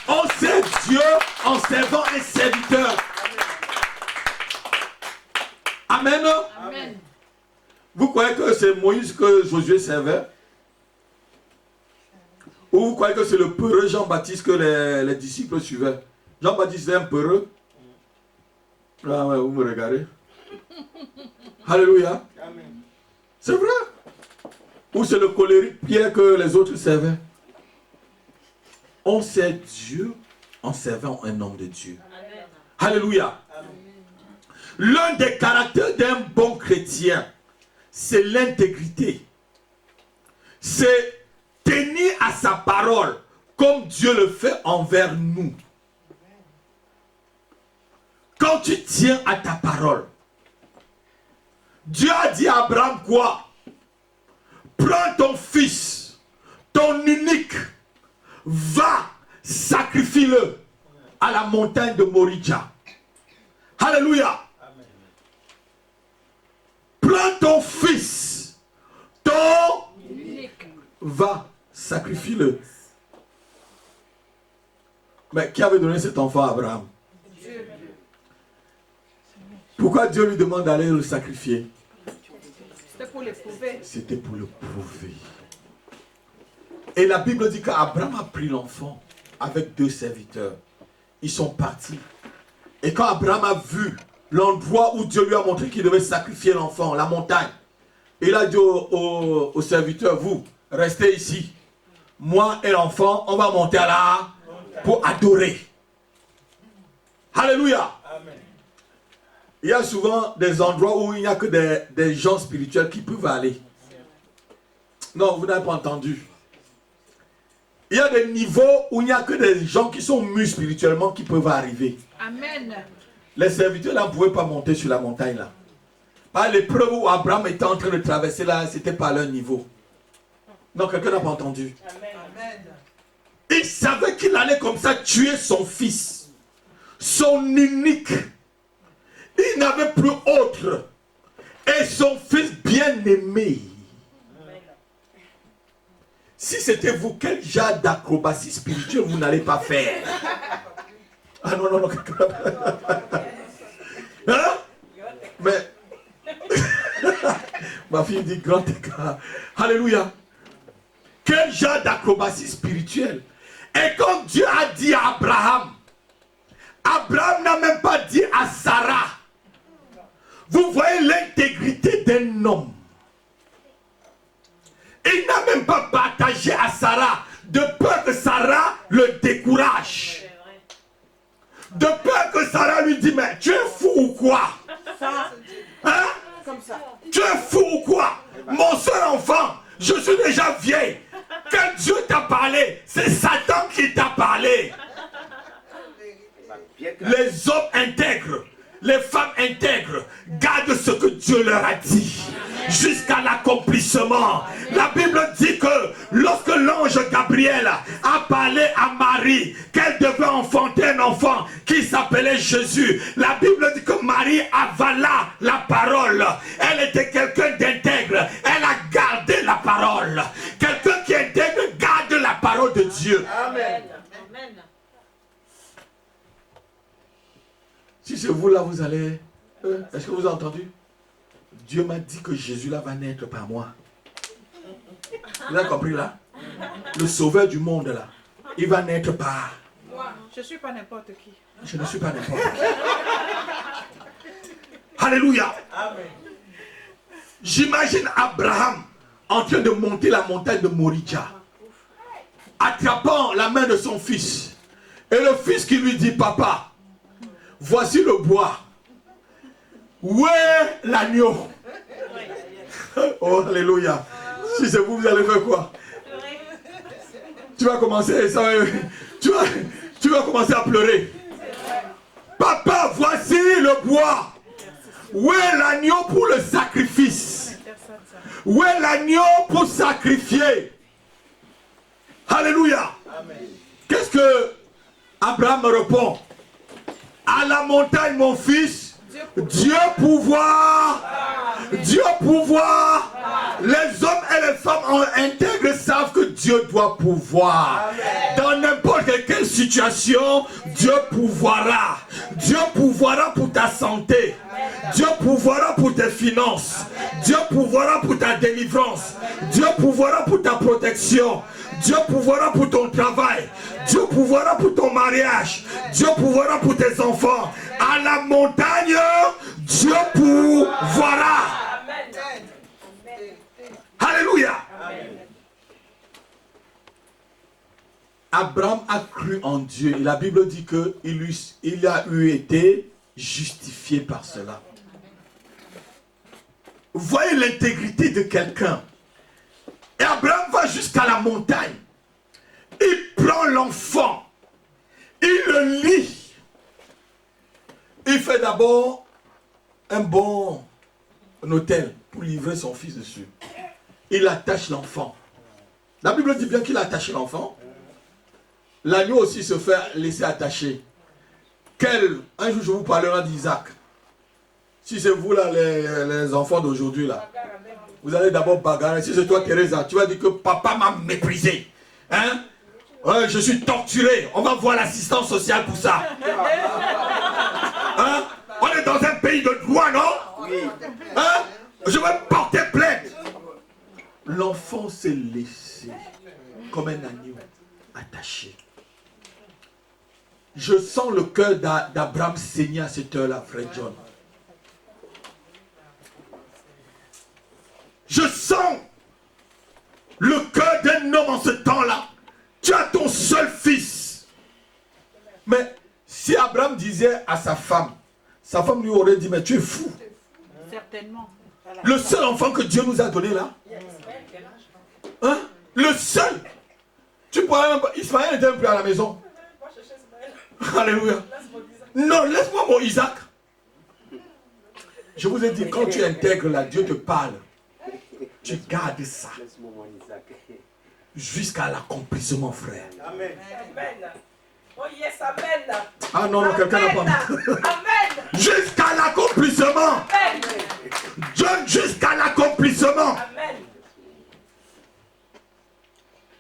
On sert Dieu en servant un serviteur. Amen. Amen. Vous croyez que c'est Moïse que Josué servait? Ou vous croyez que c'est le peureux Jean-Baptiste que les disciples suivaient? Jean-Baptiste est un peureux. Ah ouais, vous me regardez. Alléluia. C'est vrai. Ou c'est le colérique Pierre que les autres servaient? On sert Dieu en servant un homme de Dieu. Amen. Alléluia. L'un des caractères d'un bon chrétien, c'est l'intégrité. C'est tenir à sa parole comme Dieu le fait envers nous. Quand tu tiens à ta parole, Dieu a dit à Abraham quoi? Prends ton fils, ton unique, va, sacrifie-le à la montagne de Moriah. Alléluia. Amen. Prends ton fils, ton unique, va, sacrifie-le. Mais qui avait donné cet enfant à Abraham? Dieu. Pourquoi Dieu lui demande d'aller le sacrifier? C'était pour l'éprouver. C'était pour le prouver. Et la Bible dit qu'Abraham a pris l'enfant avec 2 serviteurs. Ils sont partis. Et quand Abraham a vu l'endroit où Dieu lui a montré qu'il devait sacrifier l'enfant, la montagne, il a dit aux serviteurs, vous, restez ici. Moi et l'enfant, on va monter à là pour adorer. Alléluia. Amen. Il y a souvent des endroits où il n'y a que des gens spirituels qui peuvent aller. Non, vous n'avez pas entendu. Il y a des niveaux où il n'y a que des gens qui sont mûrs spirituellement qui peuvent arriver. Amen. Les serviteurs là ne pouvaient pas monter sur la montagne là. Par l'épreuve où Abraham était en train de traverser là, c'était pas leur niveau. Non, quelqu'un n'a pas entendu. Amen. Il savait qu'il allait comme ça tuer son fils, son unique. Il n'avait plus autre. Et son fils bien-aimé. Si c'était vous, quel genre d'acrobatie spirituelle vous n'allez pas faire? Ah non, non, non. Hein? Mais... Ma fille dit grand écart. Alléluia. Quel genre d'acrobatie spirituelle? Et comme Dieu a dit à Abraham, Abraham n'a même pas dit à Sarah. Vous voyez l'intégrité d'un homme. Il n'a même pas partager à Sarah, de peur que Sarah le décourage. De peur que Sarah lui dise, mais tu es fou ou quoi? Hein? Comme ça. Tu es fou ou quoi? Mon seul enfant, je suis déjà vieille. Quand Dieu t'a parlé, c'est Satan qui t'a parlé. Les hommes intègres, les femmes intègres, gardent ce que Dieu leur a dit jusqu'à l'accomplissement. La Bible dit que lorsque l'ange Gabriel a parlé à Marie qu'elle devait enfanter un enfant qui s'appelait Jésus, la Bible dit que Marie avala la parole. Elle était quelqu'un d'intègre. Elle a gardé la parole. Quelqu'un qui est intègre garde la parole de Dieu. Amen. Si c'est vous là, vous allez... Est-ce que vous avez entendu? Dieu m'a dit que Jésus là va naître par moi. Vous avez compris là? Le sauveur du monde là, il va naître par... Moi, je ne suis pas n'importe qui. Je ne suis pas n'importe qui. Alléluia. Amen. J'imagine Abraham en train de monter la montagne de Moria, attrapant la main de son fils. Et le fils qui lui dit, papa, voici le bois. Où est l'agneau? Oh, alléluia. Si c'est vous, vous allez faire quoi? Tu vas commencer, tu vas commencer à pleurer. Papa, voici le bois. Où est l'agneau pour le sacrifice? Où est l'agneau pour sacrifier? Alléluia. Qu'est-ce que Abraham me répond? À la montagne, mon fils, Dieu pouvoir. Dieu pouvoir. Les hommes et les femmes intègres savent que Dieu doit pouvoir. Dans n'importe quelle situation, Dieu pouvoira. Dieu pouvoira pour ta santé. Dieu pouvoira pour tes finances. Dieu pouvoira pour ta délivrance. Dieu pouvoira pour ta protection. Dieu pouvoira pour ton travail. Dieu pouvoira pour ton mariage. Dieu pouvoira pour tes enfants. À la montagne, Dieu pouvoira. Alléluia. Abraham a cru en Dieu. Et la Bible dit qu'il a eu été justifié par cela. Voyez l'intégrité de quelqu'un. Et Abraham va jusqu'à la montagne. Il prend l'enfant. Il le lie. Il fait d'abord un bon hôtel pour livrer son fils dessus. Il attache l'enfant. La Bible dit bien qu'il a attaché l'enfant. L'agneau aussi se fait laisser attacher. Un jour je vous parlerai d'Isaac. Si c'est vous là, les enfants d'aujourd'hui là, vous allez d'abord bagarrer. Si c'est toi Teresa, tu vas dire que papa m'a méprisé. Hein? Ouais, je suis torturé. On va voir l'assistance sociale pour ça. Hein? On est dans un pays de droit, non? Hein? Je vais porter plainte. L'enfant s'est laissé comme un agneau attaché. Je sens le cœur d'Abraham saigner à cette heure-là, frère John. Je sens le cœur d'un homme en ce temps-là. Tu as ton seul fils. Mais si Abraham disait à sa femme lui aurait dit, mais tu es fou. Certainement. Le seul enfant que Dieu nous a donné là. Hein? Le seul. Tu pourrais même pas. Ismaël n'était même plus à la maison. Alléluia. Non, laisse-moi mon Isaac. Je vous ai dit, quand tu intègres là, Dieu te parle. Tu gardes ça. Jusqu'à l'accomplissement, frère. Amen. Oh yes, amen. Ah non, quelqu'un n'a pas dit. Amen. Jusqu'à l'accomplissement. Amen. John, jusqu'à l'accomplissement. Amen.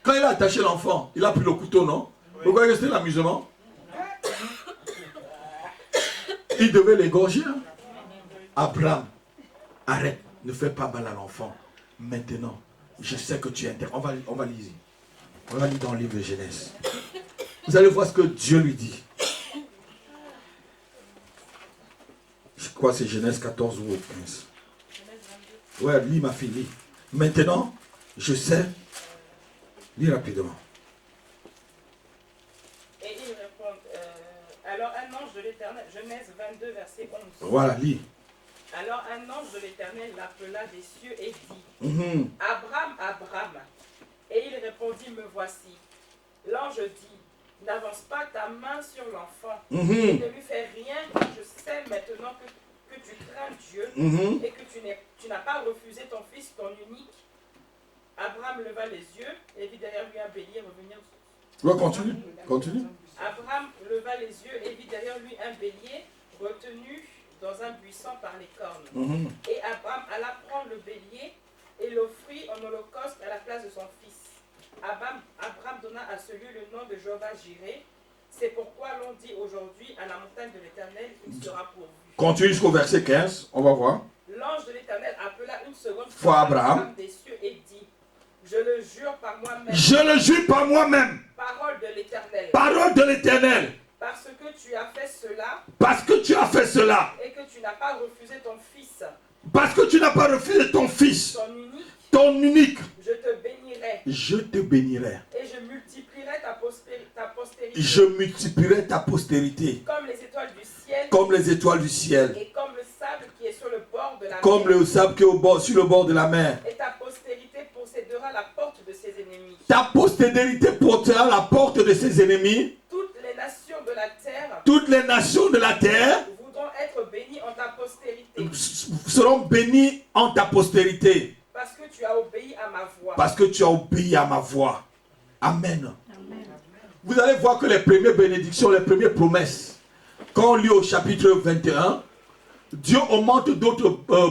Quand il a attaché l'enfant, il a pris le couteau, non? Vous voyez que c'était l'amusement? Il devait l'égorger. Hein? Abraham, arrête, ne fais pas mal à l'enfant. Maintenant, je sais que tu es intègre. On va lire. On va lire dans le livre de Genèse. Vous allez voir ce que Dieu lui dit. Je crois que c'est Genèse 14 ou 15. Ouais, lis ma fille, lis. Maintenant, je sais Lis rapidement. Et ils répondent, alors un ange de l'Éternel, Genèse 22, verset 11. Voilà, lis. Alors un ange de l'Éternel l'appela des cieux et dit, Abraham, Abraham. Et il répondit, me voici. L'ange dit, n'avance pas ta main sur l'enfant, et ne lui fais rien, car je sais maintenant que tu crains Dieu, et que tu n'as pas refusé ton fils, ton unique. Abraham leva les yeux, et vit derrière lui un bélier revenir. Ouais, continue. Continue. Abraham leva les yeux et vit derrière lui un bélier retenu dans un buisson par les cornes. Et Abraham alla prendre le bélier et l'offrit en holocauste à la place de son fils. Abraham donna à ce lieu le nom de Jéhovah Jireh. C'est pourquoi l'on dit aujourd'hui à la montagne de l'Éternel, il sera pourvu. Continue jusqu'au verset 15, on va voir. L'ange de l'Éternel appela une seconde fois Abraham des cieux et dit, je le jure par moi-même. Je le jure par moi-même. Parole de l'Éternel. Parole de l'Éternel. Parce que tu as fait cela. Parce que tu as fait cela. Et que tu n'as pas refusé ton fils. Parce que tu n'as pas refusé ton fils. Ton unique. Ton unique. Je te bénirai. Je te bénirai. Et je multiplierai ta postérité. Je multiplierai ta postérité. Comme les étoiles du ciel. Comme les étoiles du ciel. Et comme le sable qui est sur le bord de la mer. Comme le sable qui est sur le bord de la mer. Et ta postérité possédera la porte de ses ennemis. Ta postérité portera la porte de ses ennemis. Toutes les nations de la terre. Toutes les nations de la terre. Voudront être bénies en ta postérité. Seront bénies en ta postérité. Parce que tu as obéi à ma voix. Parce que tu as obéi à ma voix. Amen. Amen. Vous allez voir que les premières bénédictions, les premières promesses, quand on lit au chapitre 21, Dieu augmente d'autres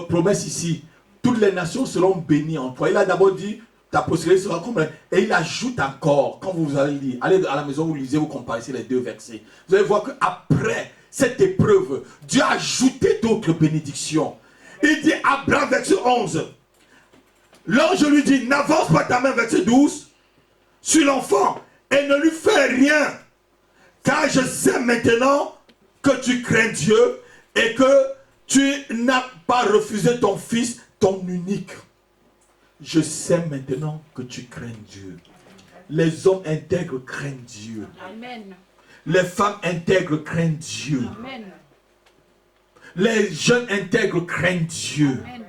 promesses ici. Toutes les nations seront bénies en toi. Il a d'abord dit, ta postérité sera comme... Et il ajoute encore, quand vous allez lire, allez à la maison, vous lisez, vous comparez les deux versets. Vous allez voir qu'après cette épreuve, Dieu a ajouté d'autres bénédictions. Il dit, Abraham, verset 11, l'ange lui dit, n'avance pas ta main, verset 12, sur l'enfant et ne lui fais rien. Car je sais maintenant que tu crains Dieu et que tu n'as pas refusé ton fils, ton unique. Je sais maintenant que tu crains Dieu. Les hommes intègres craignent Dieu. Amen. Les femmes intègres craignent Dieu. Amen. Les jeunes intègres craignent Dieu. Amen.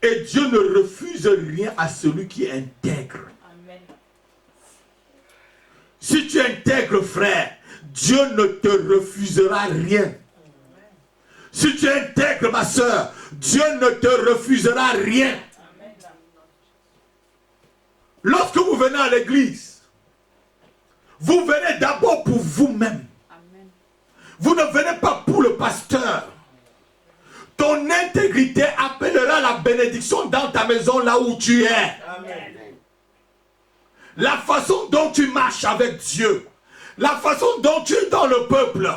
Et Dieu ne refuse rien à celui qui est intègre. Amen. Si tu es intègre, frère, Dieu ne te refusera rien. Si tu es intègre, ma soeur, Dieu ne te refusera rien. Amen. Lorsque vous venez à l'église, vous venez d'abord pour vous-même. Amen. Vous ne venez pas pour le pasteur. Ton intégrité appellera la bénédiction dans ta maison là où tu es. Amen. La façon dont tu marches avec Dieu, la façon dont tu es dans le peuple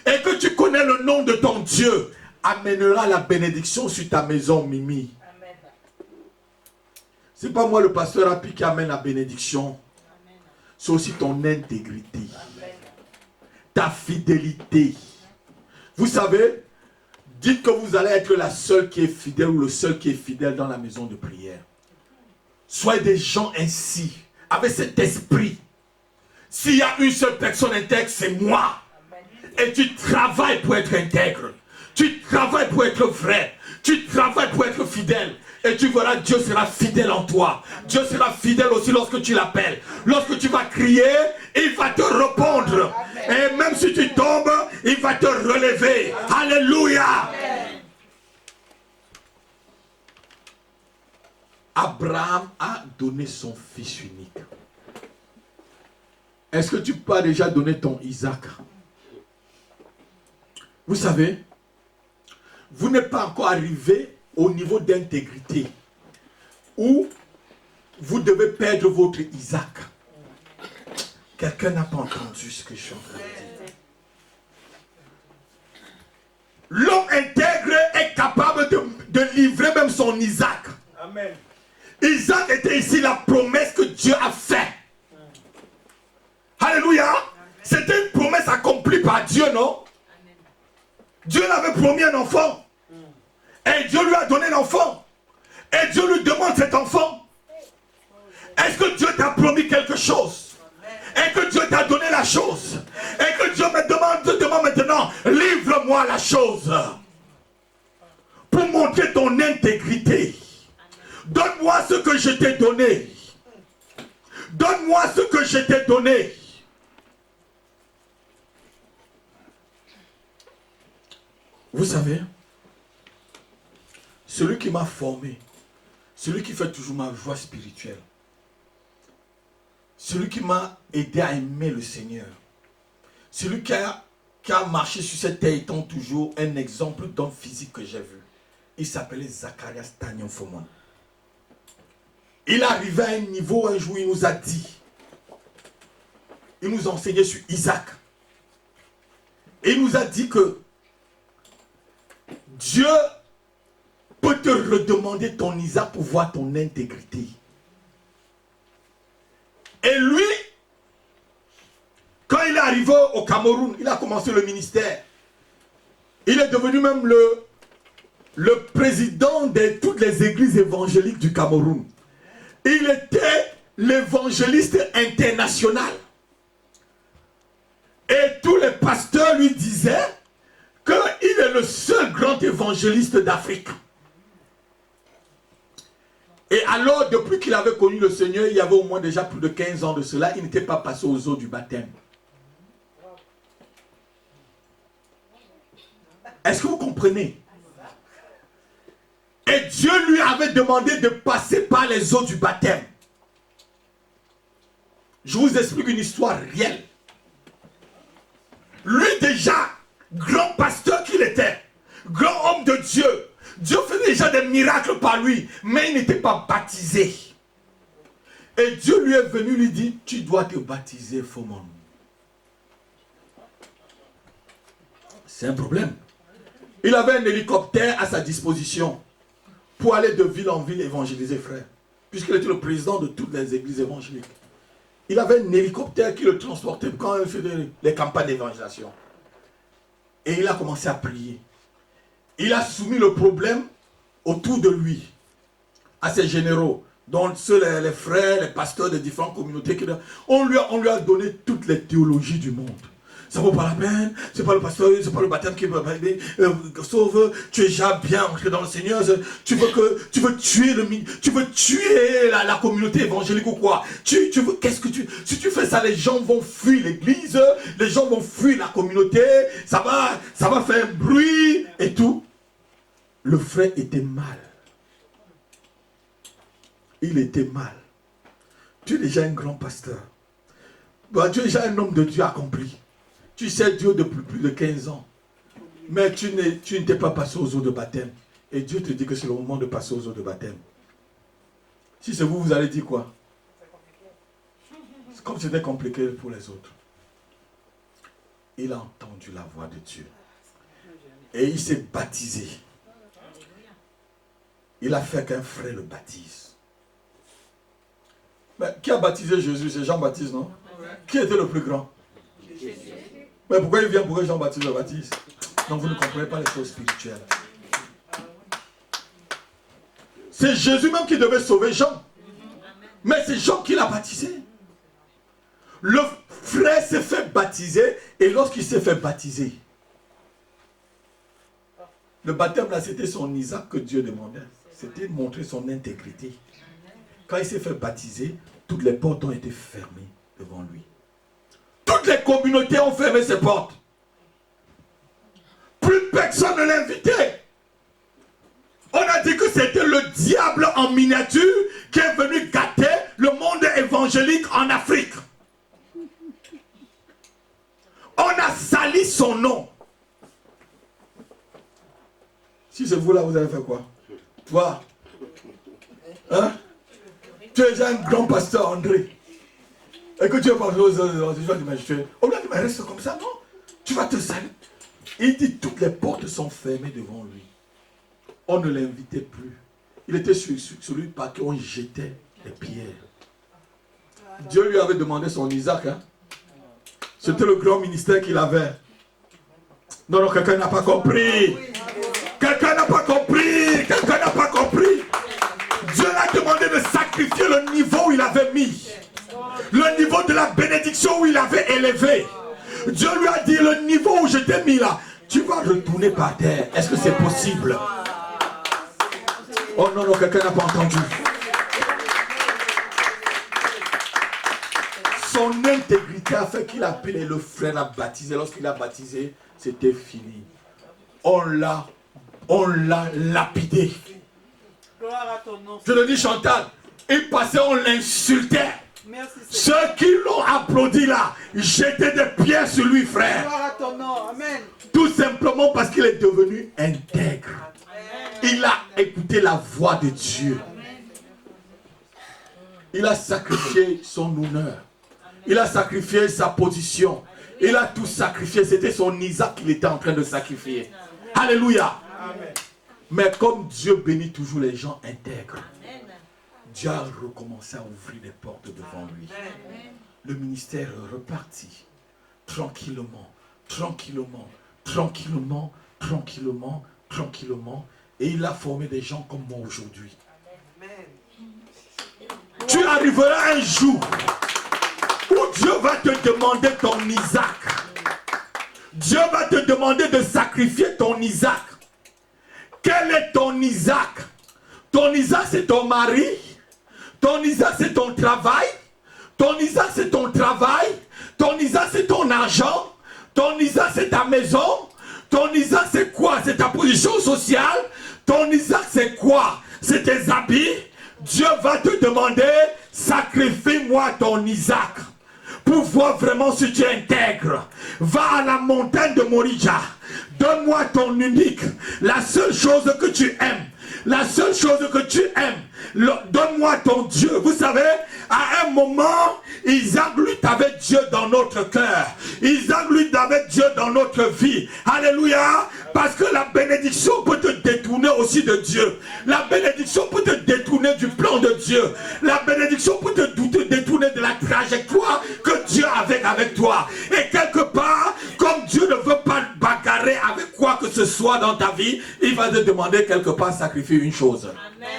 et que tu connais le nom de ton Dieu amènera la bénédiction sur ta maison, Mimi. Amen. C'est pas moi le pasteur Api qui amène la bénédiction. Amen. C'est aussi ton intégrité, Amen. ta fidélité. Vous savez, dites que vous allez être la seule qui est fidèle ou le seul qui est fidèle dans la maison de prière. Soyez des gens ainsi, avec cet esprit. S'il y a une seule personne intègre, c'est moi. Amen. Et tu travailles pour être intègre. Tu travailles pour être vrai. Tu travailles pour être fidèle. Et tu verras, Dieu sera fidèle en toi. Dieu sera fidèle aussi lorsque tu l'appelles. Lorsque tu vas crier, il va te répondre. Et même si tu tombes, il va te relever. Alléluia. Abraham a donné son fils unique. Est-ce que tu peux déjà donner ton Isaac? Vous savez, vous n'êtes pas encore arrivé au niveau d'intégrité où vous devez perdre votre Isaac. Quelqu'un n'a pas entendu ce que je suis en train de dire. L'homme intègre est capable de livrer même son Isaac. Amen. Isaac était ici la promesse que Dieu a faite. Alléluia. C'était une promesse accomplie par Dieu, non? Dieu l'avait promis un enfant. Et Dieu lui a donné l'enfant. Et Dieu lui demande cet enfant. Est-ce que Dieu t'a promis quelque chose? chose pour montrer ton intégrité. Donne-moi ce que je t'ai donné. Donne-moi ce que je t'ai donné. Vous savez, celui qui m'a formé, celui qui fait toujours ma voie spirituelle, celui qui m'a aidé à aimer le Seigneur, celui qui a marché sur cette terre étant toujours un exemple d'homme physique que j'ai vu, il s'appelait Zacharias Tanyon Fomon. Il arrivait à un niveau, un jour, il nous a dit, il nous a enseigné sur Isaac. Et il nous a dit que Dieu peut te redemander ton Isaac pour voir ton intégrité. Et lui, quand il est arrivé au Cameroun, il a commencé le ministère. Il est devenu même le président de toutes les églises évangéliques du Cameroun. Il était l'évangéliste international. Et tous les pasteurs lui disaient qu'il est le seul grand évangéliste d'Afrique. Et alors, depuis qu'il avait connu le Seigneur, il y avait au moins déjà plus de 15 ans de cela, il n'était pas passé aux eaux du baptême. Est-ce que vous comprenez? Et Dieu lui avait demandé de passer par les eaux du baptême. Je vous explique une histoire réelle. Lui déjà, grand pasteur qu'il était, grand homme de Dieu, Dieu faisait déjà des miracles par lui, mais il n'était pas baptisé. Et Dieu lui est venu lui dire, tu dois te baptiser, Fomon. C'est un problème. Il avait un hélicoptère à sa disposition pour aller de ville en ville évangéliser, frère. Puisqu'il était le président de toutes les églises évangéliques. Il avait un hélicoptère qui le transportait quand il faisait les campagnes d'évangélisation. Et il a commencé à prier. Il a soumis le problème autour de lui, à ses généraux, dont ceux, les frères, les pasteurs de différentes communautés. On lui a donné toutes les théologies du monde. Ça ne vaut pas la peine, c'est pas le pasteur, c'est pas le baptême qui va aider. Sauve, tu es déjà bien entré dans le Seigneur, tu veux tuer la communauté évangélique ou quoi? Si tu fais ça, les gens vont fuir l'église, les gens vont fuir la communauté, ça va faire un bruit et tout. Le frère était mal. Il était mal. Tu es déjà un grand pasteur. Tu es déjà un homme de Dieu accompli. Tu sais Dieu depuis plus de 15 ans. Mais tu n'étais pas passé aux eaux de baptême. Et Dieu te dit que c'est le moment de passer aux eaux de baptême. Si c'est vous, vous allez dire quoi? C'est comme si c'était compliqué pour les autres. Il a entendu la voix de Dieu. Et il s'est baptisé. Il a fait qu'un frère le baptise. Mais qui a baptisé Jésus? C'est Jean-Baptiste, non? Qui était le plus grand? Mais pourquoi il vient pour Jean-Baptiste le baptise? Donc vous ne comprenez pas les choses spirituelles. C'est Jésus même qui devait sauver Jean. Mais c'est Jean qui l'a baptisé. Le frère s'est fait baptiser et lorsqu'il s'est fait baptiser, le baptême là c'était son Isaac que Dieu demandait. C'était de montrer son intégrité. Quand il s'est fait baptiser, toutes les portes ont été fermées devant lui. Toutes les communautés ont fermé ses portes. Plus personne ne l'invitait. On a dit que c'était le diable en miniature qui est venu gâter le monde évangélique en Afrique. On a sali son nom. Si c'est vous là, vous avez fait quoi? Toi, hein? Tu es déjà un grand pasteur, André. Et que tu es parti aux autres, tu vas dire, mais on lui a dit, mais reste comme ça, non? Tu vas te salir. Il dit, toutes les portes sont fermées devant lui. On ne l'invitait plus. Il était sur lui par qui on jetait les pierres. Dieu lui avait demandé son Isaac. Hein? C'était le grand ministère qu'il avait. Non, non, quelqu'un n'a pas compris. Quelqu'un n'a pas compris. Quelqu'un n'a pas compris. Dieu l'a demandé de sacrifier le niveau où il avait mis. Le niveau de la bénédiction où il avait élevé. Dieu lui a dit, le niveau où je t'ai mis là, tu vas retourner tourner par terre. Est-ce que c'est possible? Oh non, non, quelqu'un n'a pas entendu. Son intégrité a fait qu'il a appelé le frère à baptiser. Lorsqu'il a baptisé, c'était fini. On l'a lapidé. Je le dis, Chantal, il passait, on l'insultait. Merci, Ceux qui l'ont applaudi là, jetaient des pierres sur lui, frère. gloire à ton nom. Amen. Tout simplement parce qu'il est devenu intègre. Il a écouté la voix de Dieu. Il a sacrifié son honneur. Il a sacrifié sa position. Il a tout sacrifié. C'était son Isaac qu'il était en train de sacrifier. Alléluia. Amen. Mais comme Dieu bénit toujours les gens intègres, Dieu a recommencé à ouvrir les portes devant lui. Le ministère est reparti. Tranquillement, tranquillement, tranquillement, tranquillement, tranquillement. Et il a formé des gens comme moi aujourd'hui. Tu arriveras un jour où Dieu va te demander ton Isaac. Dieu va te demander de sacrifier ton Isaac. Quel est ton Isaac? Ton Isaac, c'est ton mari. Ton Isaac, c'est ton travail. Ton Isaac, c'est ton travail. Ton Isaac, c'est ton argent. Ton Isaac, c'est ta maison. Ton Isaac, c'est quoi? C'est ta position sociale. Ton Isaac, c'est quoi? C'est tes habits. Dieu va te demander, sacrifie-moi ton Isaac. Pour voir vraiment si tu es intègre. Va à la montagne de Morija. Donne-moi ton unique. La seule chose que tu aimes. La seule chose que tu aimes. Donne-moi ton Dieu. Vous savez, à un moment, Isaac lutte avec Dieu dans notre cœur. Isaac lutte avec Dieu dans notre vie. Alléluia. Parce que la bénédiction peut te détourner aussi de Dieu. La bénédiction peut te détourner du plan de Dieu. La bénédiction peut te détourner de la trajectoire que Dieu avait avec toi. Et quelque part, comme Dieu ne veut pas bagarrer avec quoi que ce soit dans ta vie, il va te demander quelque part de sacrifier une chose. Amen.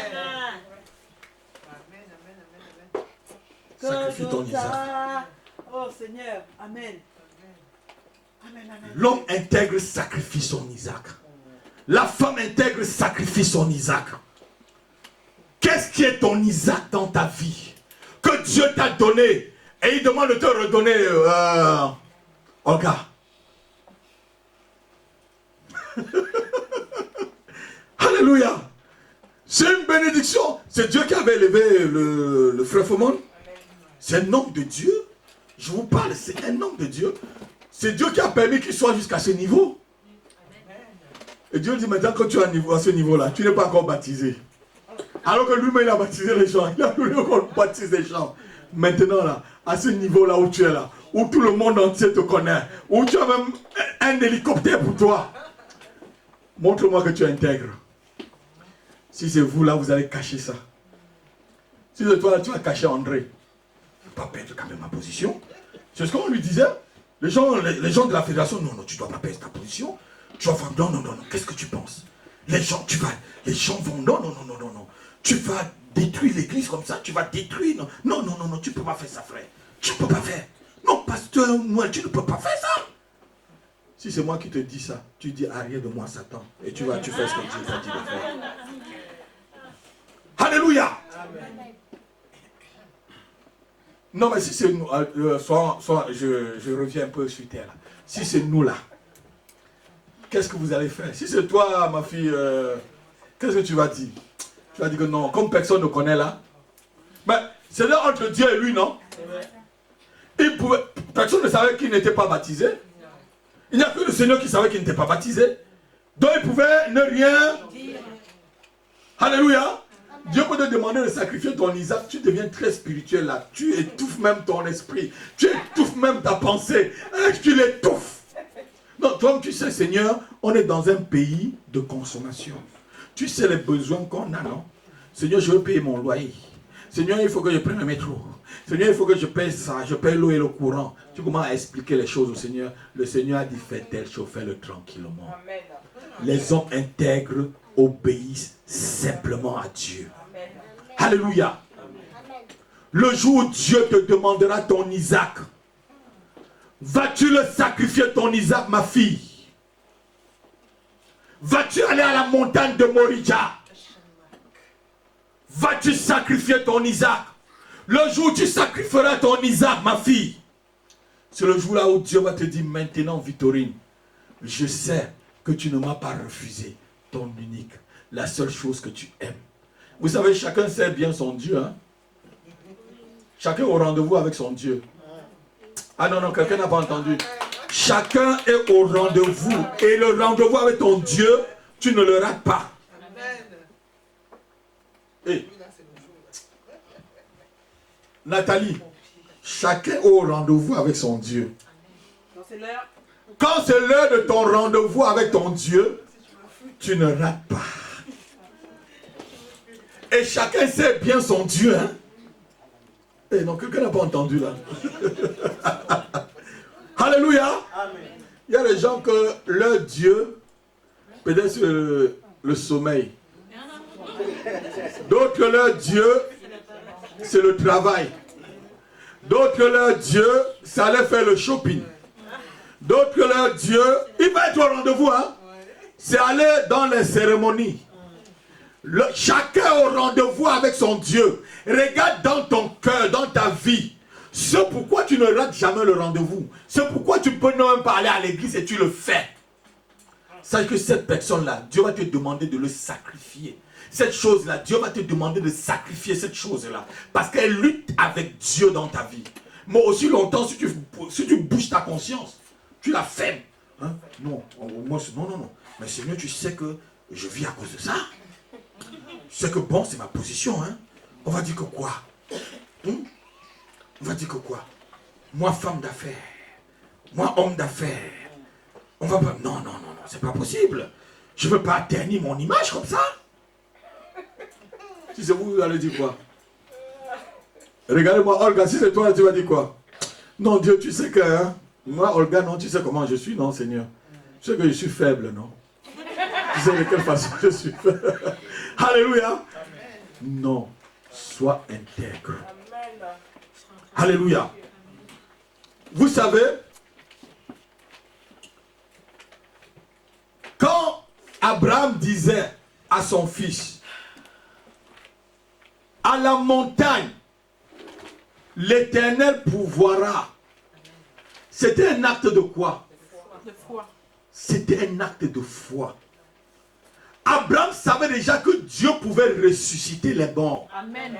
Sacrifie ton Isaac. Oh Seigneur, Amen. Amen, amen. L'homme intègre sacrifie son Isaac. La femme intègre sacrifie son Isaac. Qu'est-ce qui est ton Isaac dans ta vie? Que Dieu t'a donné. Et il demande de te redonner. Olga. Alléluia. C'est une bénédiction. C'est Dieu qui avait élevé le frère Fomon. C'est un homme de Dieu. Je vous parle, c'est un homme de Dieu. C'est Dieu qui a permis qu'il soit jusqu'à ce niveau. Et Dieu dit maintenant que tu es à ce niveau-là, tu n'es pas encore baptisé. Alors que lui-même il a baptisé les gens. Il a voulu encore baptiser les gens. Maintenant là, à ce niveau-là où tu es là, où tout le monde entier te connaît, où tu as même un hélicoptère pour toi. Montre-moi que tu es intègre. Si c'est vous là, vous allez cacher ça. Si c'est toi là, tu vas cacher André. Il ne faut pas perdre quand même ma position. C'est ce qu'on lui disait. Les gens de la fédération, non, tu ne dois pas perdre ta position. Tu vas faire, non, qu'est-ce que tu penses? Les gens vont, non. Tu vas détruire l'église comme ça, tu vas détruire, non, tu ne peux pas faire ça, frère. Tu ne peux pas faire. Non, pasteur Noël, tu ne peux pas faire ça. Si c'est moi qui te dis ça, tu dis arrière de moi, Satan. Et tu fais ce que Dieu t'a dit de faire. Alléluia. Amen. Non, mais si c'est nous, je reviens un peu sur terre. Là. Si c'est nous là, qu'est-ce que vous allez faire? Si c'est toi, ma fille, qu'est-ce que tu vas dire? Tu vas dire que non, comme personne ne connaît là. Mais c'est là entre Dieu et lui, non? Personne ne savait qu'il n'était pas baptisé. Il n'y a que le Seigneur qui savait qu'il n'était pas baptisé. Donc il pouvait ne rien dire. Alléluia. Dieu peut te demander de sacrifier ton Isaac, tu deviens très spirituel là. Tu étouffes même ton esprit. Tu étouffes même ta pensée. Tu l'étouffes. Donc, comme tu sais, Seigneur, on est dans un pays de consommation. Tu sais les besoins qu'on a, non? Seigneur, je veux payer mon loyer. Seigneur, il faut que je prenne le métro. Seigneur, il faut que je paye ça. Je paye l'eau et le courant. Tu commences à expliquer les choses au Seigneur. Le Seigneur a dit, fais telle chose, fais-le tranquillement. Amen. Les hommes intègres obéissent simplement à Dieu. Amen. Alléluia. Amen. Le jour où Dieu te demandera ton Isaac, vas-tu le sacrifier ton Isaac, ma fille? Vas-tu aller à la montagne de Moria? Vas-tu sacrifier ton Isaac? Le jour où tu sacrifieras ton Isaac, ma fille, c'est le jour là où Dieu va te dire, maintenant Victorine, je sais que tu ne m'as pas refusé ton unique, la seule chose que tu aimes. Vous savez, chacun sait bien son Dieu. Hein? Chacun au rendez-vous avec son Dieu. Ah non, non, quelqu'un n'a pas entendu. Chacun est au rendez-vous. Et le rendez-vous avec ton Dieu, tu ne le rates pas. Hey. Nathalie, chacun est au rendez-vous avec son Dieu. Quand c'est l'heure de ton rendez-vous avec ton Dieu, tu ne rates pas. Et chacun sait bien son Dieu. Hein? Eh non, quelqu'un n'a pas entendu là. Alléluia. Il y a des gens que leur Dieu, peut-être c'est le sommeil. D'autres, leur Dieu, c'est le travail. D'autres, leur Dieu, c'est aller faire le shopping. D'autres, leur Dieu, il va être au rendez-vous. Hein? C'est aller dans les cérémonies. Chacun au rendez-vous avec son Dieu. Regarde dans ton cœur, dans ta vie. C'est pourquoi tu ne rates jamais le rendez-vous. C'est pourquoi tu peux même pas aller à l'église et tu le fais. Sache que cette personne-là, Dieu va te demander de le sacrifier. Cette chose-là, Dieu va te demander de sacrifier cette chose-là. Parce qu'elle lutte avec Dieu dans ta vie. Mais aussi longtemps, si tu bouges ta conscience, tu la fermes. Hein? Non, non. Mais Seigneur, tu sais que je vis à cause de ça. Tu sais que bon, c'est ma position. Hein? On va dire que quoi? On va dire que quoi? Moi, femme d'affaires. Moi, homme d'affaires. On va pas... Non, c'est pas possible. Je ne veux pas ternir mon image comme ça. Si c'est vous allez dire quoi? Regardez-moi, Olga, si c'est toi, tu vas dire quoi? Non, Dieu, tu sais que... Hein? Moi, Olga, non, tu sais comment je suis, non, Seigneur? Tu sais que je suis faible, non? Tu sais de quelle façon je suis faible? Alléluia. Amen. Non, sois intègre. Amen. Alléluia. Vous savez, quand Abraham disait à son fils, à la montagne, l'Éternel pourvoira, c'était un acte de quoi? De foi. C'était un acte de foi. Abraham savait déjà que Dieu pouvait ressusciter les morts. Amen.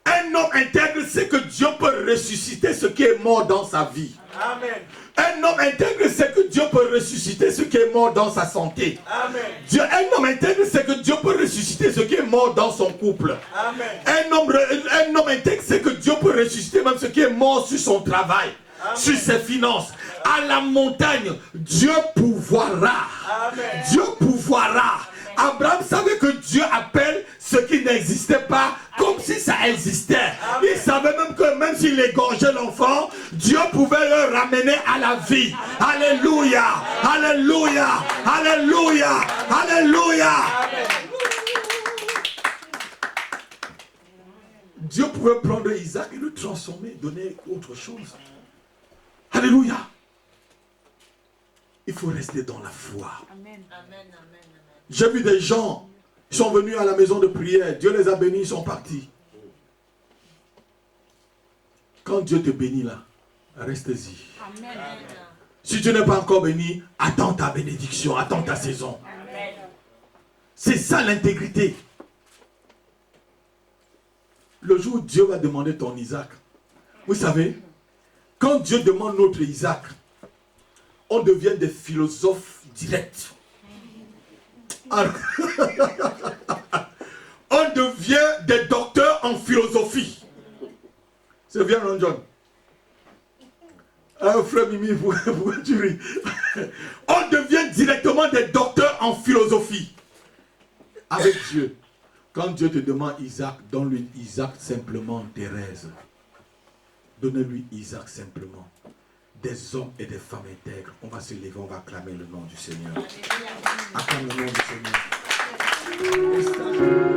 Un homme intègre sait que Dieu peut ressusciter ce qui est mort dans sa vie. Amen. Un homme intègre sait que Dieu peut ressusciter ce qui est mort dans sa santé. Amen. Un homme intègre sait que Dieu peut ressusciter ce qui est mort dans son couple. Amen. Un homme intègre sait que Dieu peut ressusciter même ce qui est mort sur son travail. Amen. Sur ses finances. À la montagne, Dieu pourvoira. Amen. Dieu pourvoira. Abraham savait que Dieu appelle ce qui n'existait pas comme si ça existait. Amen. Il savait même que même s'il égorgeait l'enfant, Dieu pouvait le ramener à la vie. Alléluia. Alléluia. Alléluia. Alléluia. Dieu pouvait prendre Isaac et le transformer, donner autre chose. Alléluia. Il faut rester dans la foi. Amen. J'ai vu des gens qui sont venus à la maison de prière. Dieu les a bénis, ils sont partis. Quand Dieu te bénit là, reste-y. Amen. Si tu n'es pas encore béni, attends ta bénédiction, attends ta saison. Amen. C'est ça l'intégrité. Le jour où Dieu va demander ton Isaac, vous savez, quand Dieu demande notre Isaac, on devient des philosophes directs. On devient des docteurs en philosophie. C'est bien, non, John? Ah, frère Mimi, pourquoi tu ris? On devient directement des docteurs en philosophie. Avec Dieu. Quand Dieu te demande Isaac, donne-lui Isaac simplement, Thérèse. Donnez-lui Isaac simplement. Des hommes et des femmes intègres. On va se lever, on va acclamer le nom du Seigneur. Acclame le nom du Seigneur.